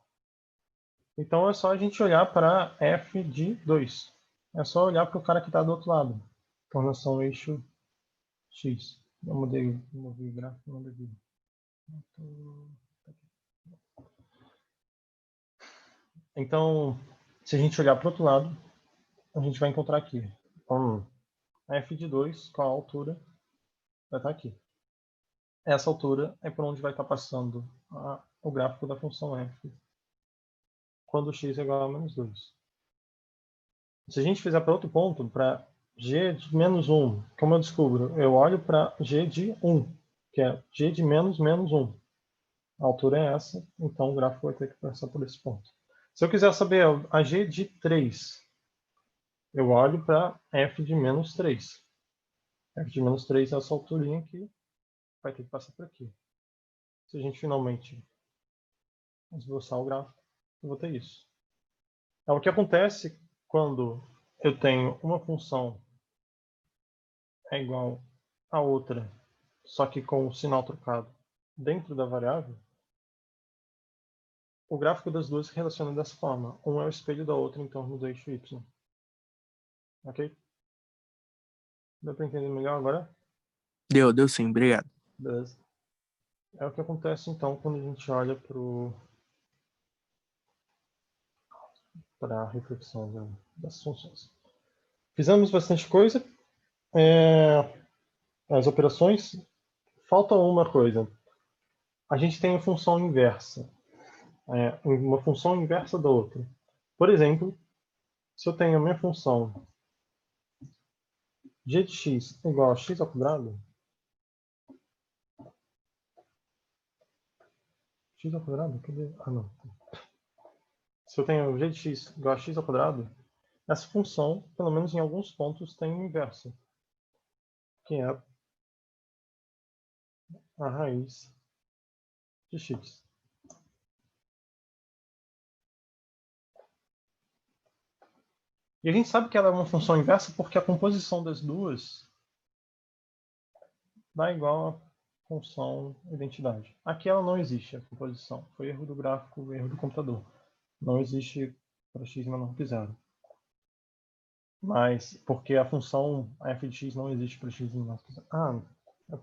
Speaker 1: Então é só a gente olhar para f de 2. É só olhar para o cara que está do outro lado. Com relação ao eixo x. Eu mudei o gráfico, não devia. Então, se a gente olhar para o outro lado, a gente vai encontrar aqui. Então, f de 2, qual a altura, vai estar aqui. Essa altura é por onde vai estar passando o gráfico da função f, quando x é igual a menos 2. Se a gente fizer para outro ponto, para g de menos 1, como eu descubro? Eu olho para g de 1, que é g de menos 1. A altura é essa, então o gráfico vai ter que passar por esse ponto. Se eu quiser saber a g de 3, eu olho para f de menos 3. F de menos 3 é essa alturinha aqui, vai ter que passar por aqui. Se a gente finalmente esboçar o gráfico, eu vou ter isso. Então, o que acontece quando eu tenho uma função é igual a outra, só que com o sinal trocado dentro da variável, o gráfico das duas se relaciona dessa forma. Um é o espelho da outra em torno do eixo y. Ok? Deu para entender melhor agora?
Speaker 4: Deu sim, obrigado.
Speaker 1: Beleza. É o que acontece então quando a gente olha para a reflexão das funções. Fizemos bastante coisa. As operações. Falta uma coisa. A gente tem a função inversa. Uma função inversa da outra. Por exemplo, se eu tenho a minha função g de x igual a x ao quadrado, x ao quadrado? Cadê? Ah, não. Se eu tenho g de x igual a x ao quadrado, essa função, pelo menos em alguns pontos, tem um inverso, que é a raiz de x. E a gente sabe que ela é uma função inversa porque a composição das duas dá igual à função identidade. Aqui ela não existe, a composição. Foi erro do gráfico, erro do computador. Não existe para x menor que zero. Mas porque a função f de x não existe para x menor que zero. Ah,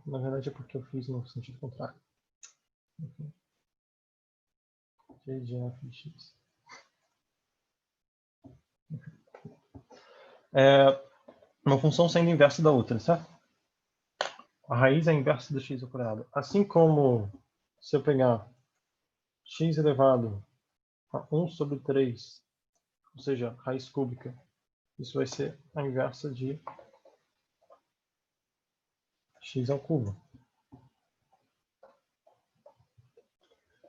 Speaker 1: na verdade é porque eu fiz no sentido contrário. G de f de x. Uma função sendo inversa da outra, certo? A raiz é a inversa do x ao quadrado. Assim como se eu pegar x elevado a 1 sobre 3, ou seja, raiz cúbica, isso vai ser a inversa de x ao cubo.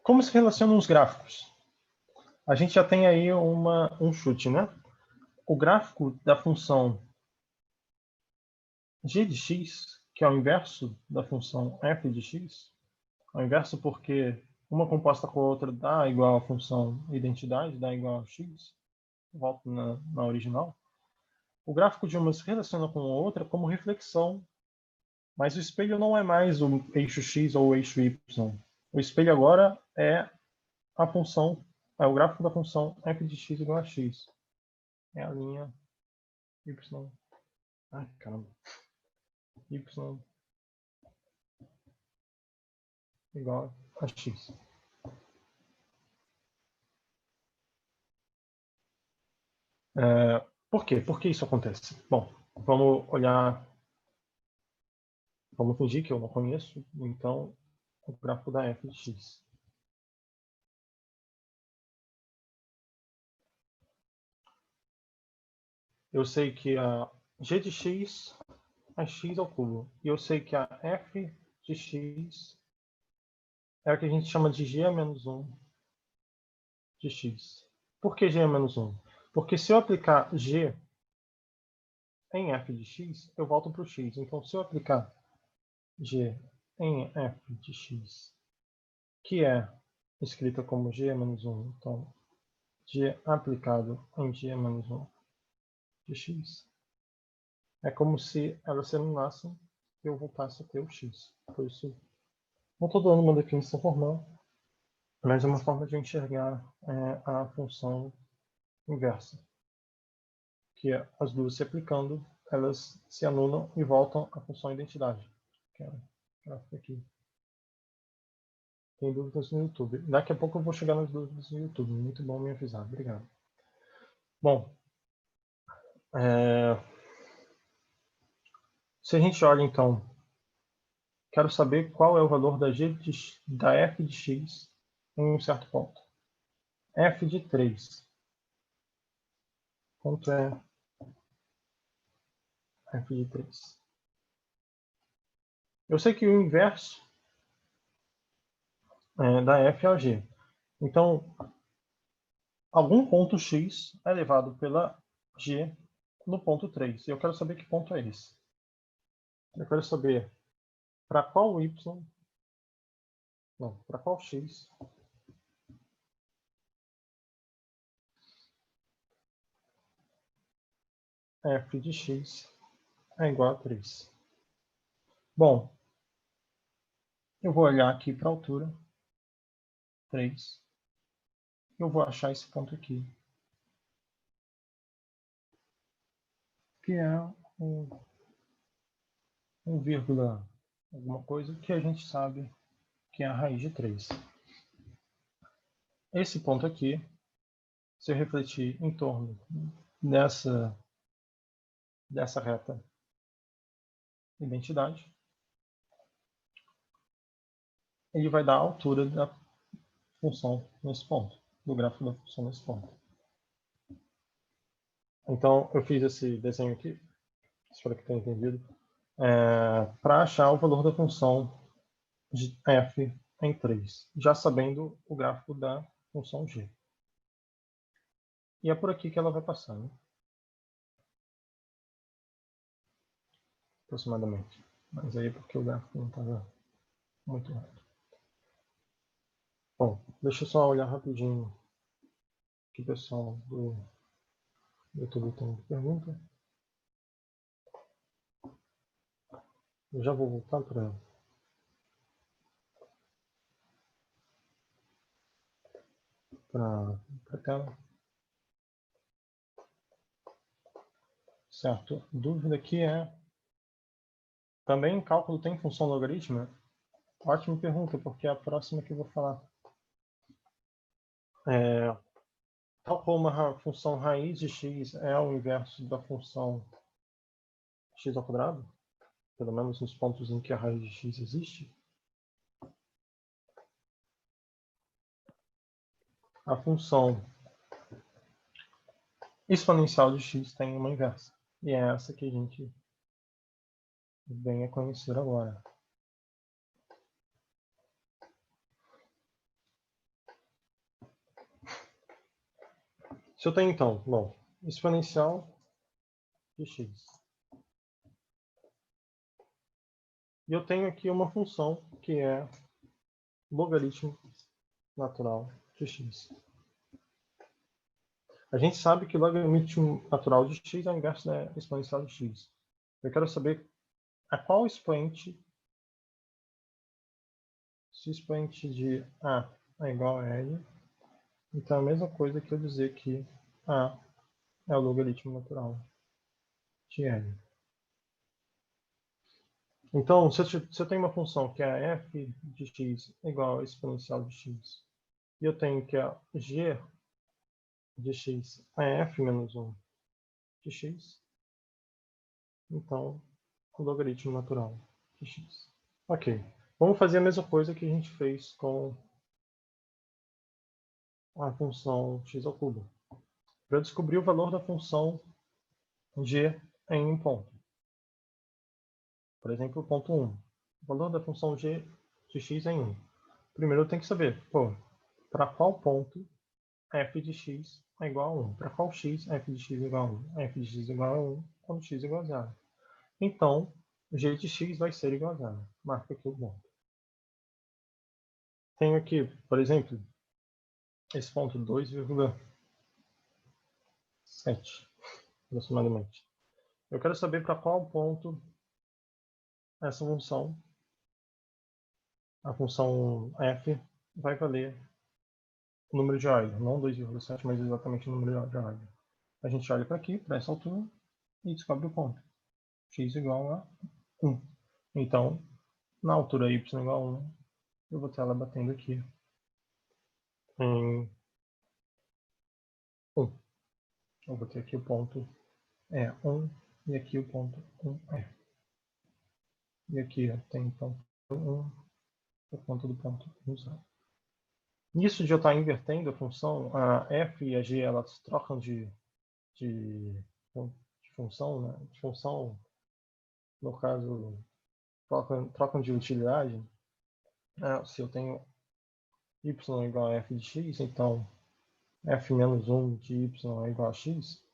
Speaker 1: Como se relacionam os gráficos? A gente já tem aí um chute, né? o gráfico da função g de x, que é o inverso da função f de x, o inverso porque uma composta com a outra dá igual à função identidade, dá igual a x, volto na original. O gráfico de uma se relaciona com a outra como reflexão, mas o espelho não é mais o eixo x ou o eixo y. O espelho agora é a função, é o gráfico da função f de x igual a x. É a linha y. Ai, caramba. Y igual a x. Por quê? Por que isso acontece? Bom, vamos olhar, vamos fingir que eu não conheço, então, o gráfico da f de x. Eu sei que a g de x é x ao cubo. E eu sei que a f de x é o que a gente chama de g a menos 1 de x. Por que g a menos 1? Porque se eu aplicar g em f de x, eu volto para o x. Então, se eu aplicar g em f de x, que é escrita como g a menos 1, então, g aplicado em g a menos 1 de x, é como se elas se anulassem e eu voltasse a ter o x. Por isso, não estou dando uma definição formal, mas é uma forma de enxergar a função inversa, que é as duas se aplicando, elas se anulam e voltam à função identidade, que é essa aqui. Tem dúvidas no YouTube. Daqui a pouco eu vou chegar nas dúvidas no YouTube. Muito bom me avisar. Obrigado. Bom, se a gente olha então, quero saber qual é o valor da f de x em um certo ponto. F de 3. Quanto é f de 3? Eu sei que o inverso da f é a g. Então, algum ponto x é elevado pela g no ponto 3. E eu quero saber que ponto é esse. Eu quero saber para qual y, não, para qual x f de x é igual a 3. Bom, eu vou olhar aqui para a altura, 3. Eu vou achar esse ponto aqui, que é um vírgula alguma coisa que a gente sabe que é a raiz de 3. Esse ponto aqui, se eu refletir em torno dessa reta identidade, ele vai dar a altura da função nesse ponto, do gráfico da função nesse ponto. Então, eu fiz esse desenho aqui, espero que tenha entendido, para achar o valor da função de f em 3, já sabendo o gráfico da função g. E é por aqui que ela vai passar, né? Aproximadamente. Mas aí é porque o gráfico não estava muito reto. Bom, deixa eu só olhar rapidinho que o pessoal do YouTube tem pergunta. Eu já vou voltar para a tela. Certo. Dúvida aqui é: também cálculo tem função logarítmica? Ótima pergunta, porque é a próxima que eu vou falar. Tal como a função raiz de x é o inverso da função x ao quadrado, pelo menos nos pontos em que a raiz de x existe, a função exponencial de x tem uma inversa. E é essa que a gente vem a conhecer agora. Se eu tenho então, bom, exponencial de x. E eu tenho aqui uma função que é logaritmo natural de x. A gente sabe que o logaritmo natural de x é o inverso da exponencial de x. Eu quero saber a qual expoente, se o expoente de a é igual a l, então é a mesma coisa que eu dizer que a é o logaritmo natural de l. Então, se eu tenho uma função que é f de x igual a exponencial de x, e eu tenho que a g de x é f menos 1 de x, então o logaritmo natural de x. Ok. Vamos fazer a mesma coisa que a gente fez com a função x ao cubo. Para descobrir o valor da função g em um ponto. Por exemplo, o ponto 1. O valor da função g de x em 1. Primeiro eu tenho que saber, para qual ponto f de x é igual a 1. Para qual x f de x é igual a 1? F de x é igual a 1 quando x é igual a 0. Então, g de x vai ser igual a 0. Marca aqui o ponto. Tenho aqui, por exemplo, esse ponto 2,7 aproximadamente. Eu quero saber para qual ponto essa função, a função f, vai valer o número de Euler. Não 2,7, mas exatamente o número de Euler. A gente olha para aqui, para essa altura, e descobre o ponto. X igual a 1. Então, na altura y igual a 1, eu vou ter ela batendo aqui em 1. Eu vou ter aqui o ponto 1, e aqui o ponto 1 E aqui tem então 1 por conta do ponto 1, 0. Nisso de eu estar invertendo a função, a f e a g elas trocam de função, né? De função, no caso, trocam de utilidade. Se eu tenho y igual a f de x, então f menos 1 de y é igual a x.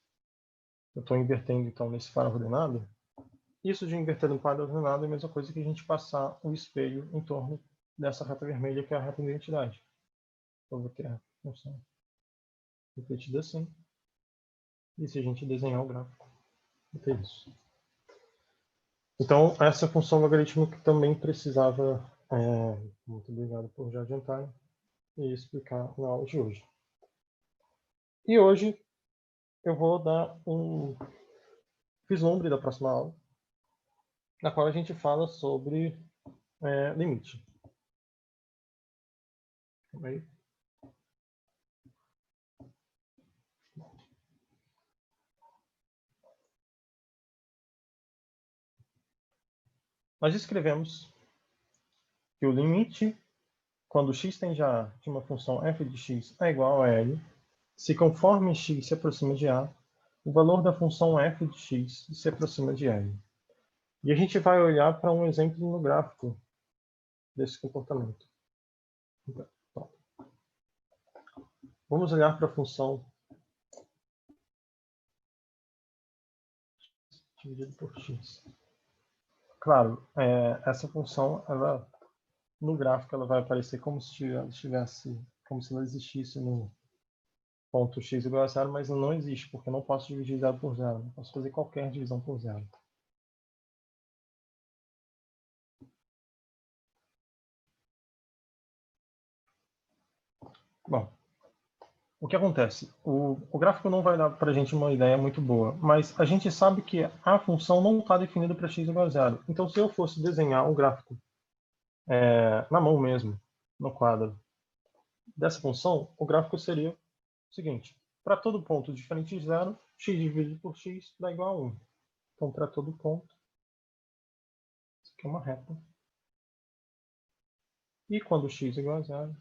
Speaker 1: Eu estou invertendo então nesse par ordenado. Isso de inverter no par ordenado é a mesma coisa que a gente passar o espelho em torno dessa reta vermelha, que é a reta de identidade. Eu vou ter a função repetida assim. E se a gente desenhar o gráfico, vai ter isso. Então, essa função logarítmica que também precisava, muito obrigado por já adiantar e explicar na aula de hoje. E hoje eu vou dar um vislumbre da próxima aula, na qual a gente fala sobre limite. Aí. Nós escrevemos que o limite, quando x tende a de uma função f de x é igual a l, se conforme x se aproxima de a, o valor da função f de x se aproxima de l. E a gente vai olhar para um exemplo no gráfico desse comportamento. Então, vamos olhar para a função dividido por x. Claro, essa função, no gráfico, ela vai aparecer como se ela existisse no ponto x igual a 0, mas não existe, porque eu não posso dividir 0 por 0. Não posso fazer qualquer divisão por 0. Bom, o que acontece? O gráfico não vai dar para a gente uma ideia muito boa, mas a gente sabe que a função não está definida para x igual a 0. Então, se eu fosse desenhar um gráfico na mão mesmo, no quadro dessa função, o gráfico seria o seguinte. Para todo ponto diferente de 0, x dividido por x dá igual a 1. Então, para todo ponto, isso aqui é uma reta. E quando x é igual a 0,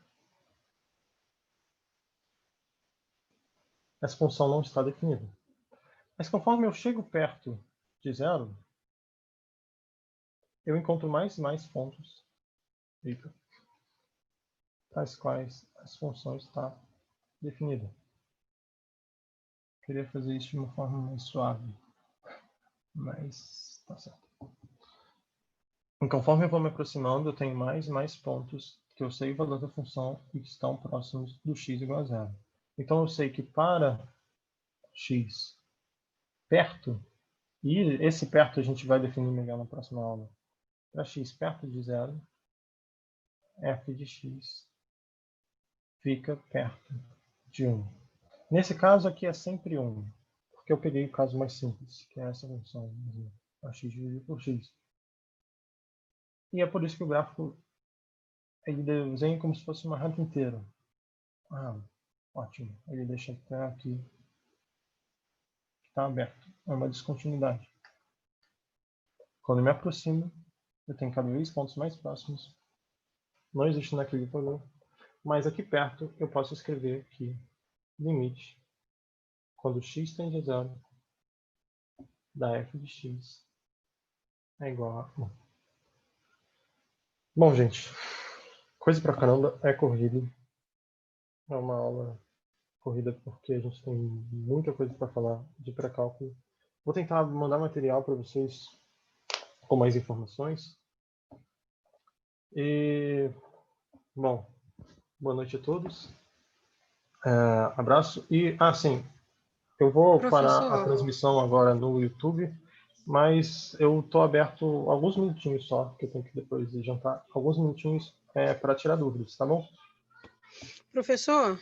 Speaker 1: essa função não está definida. Mas conforme eu chego perto de 0, eu encontro mais e mais pontos tais quais essa função está definida. Queria fazer isso de uma forma mais suave. Mas tá certo. E conforme eu vou me aproximando, eu tenho mais e mais pontos que eu sei o valor da função e que estão próximos do x igual a zero. Então eu sei que para x perto, e esse perto a gente vai definir melhor na próxima aula. Para x perto de zero, f de x fica perto de 1. Nesse caso aqui é sempre 1, porque eu peguei o caso mais simples, que é essa função, a x dividido por x. E é por isso que o gráfico ele desenha como se fosse uma reta inteira. Ah, ótimo. Ele deixa até aqui que está aberto. É uma descontinuidade. Quando eu me aproximo, eu tenho cada vez pontos mais próximos. Não existe naquele valor. Mas aqui perto eu posso escrever que limite, quando x tende a zero, da f de x é igual a 1. Bom, gente, coisa pra caramba é corrida. É uma aula corrida porque a gente tem muita coisa para falar de pré-cálculo. Vou tentar mandar material para vocês com mais informações. E, bom, boa noite a todos. Abraço. E, sim, eu vou parar a
Speaker 5: Professor,
Speaker 1: transmissão agora no YouTube, mas eu estou aberto alguns minutinhos só, porque eu tenho que depois jantar. Alguns minutinhos para tirar dúvidas, tá bom?
Speaker 5: professor,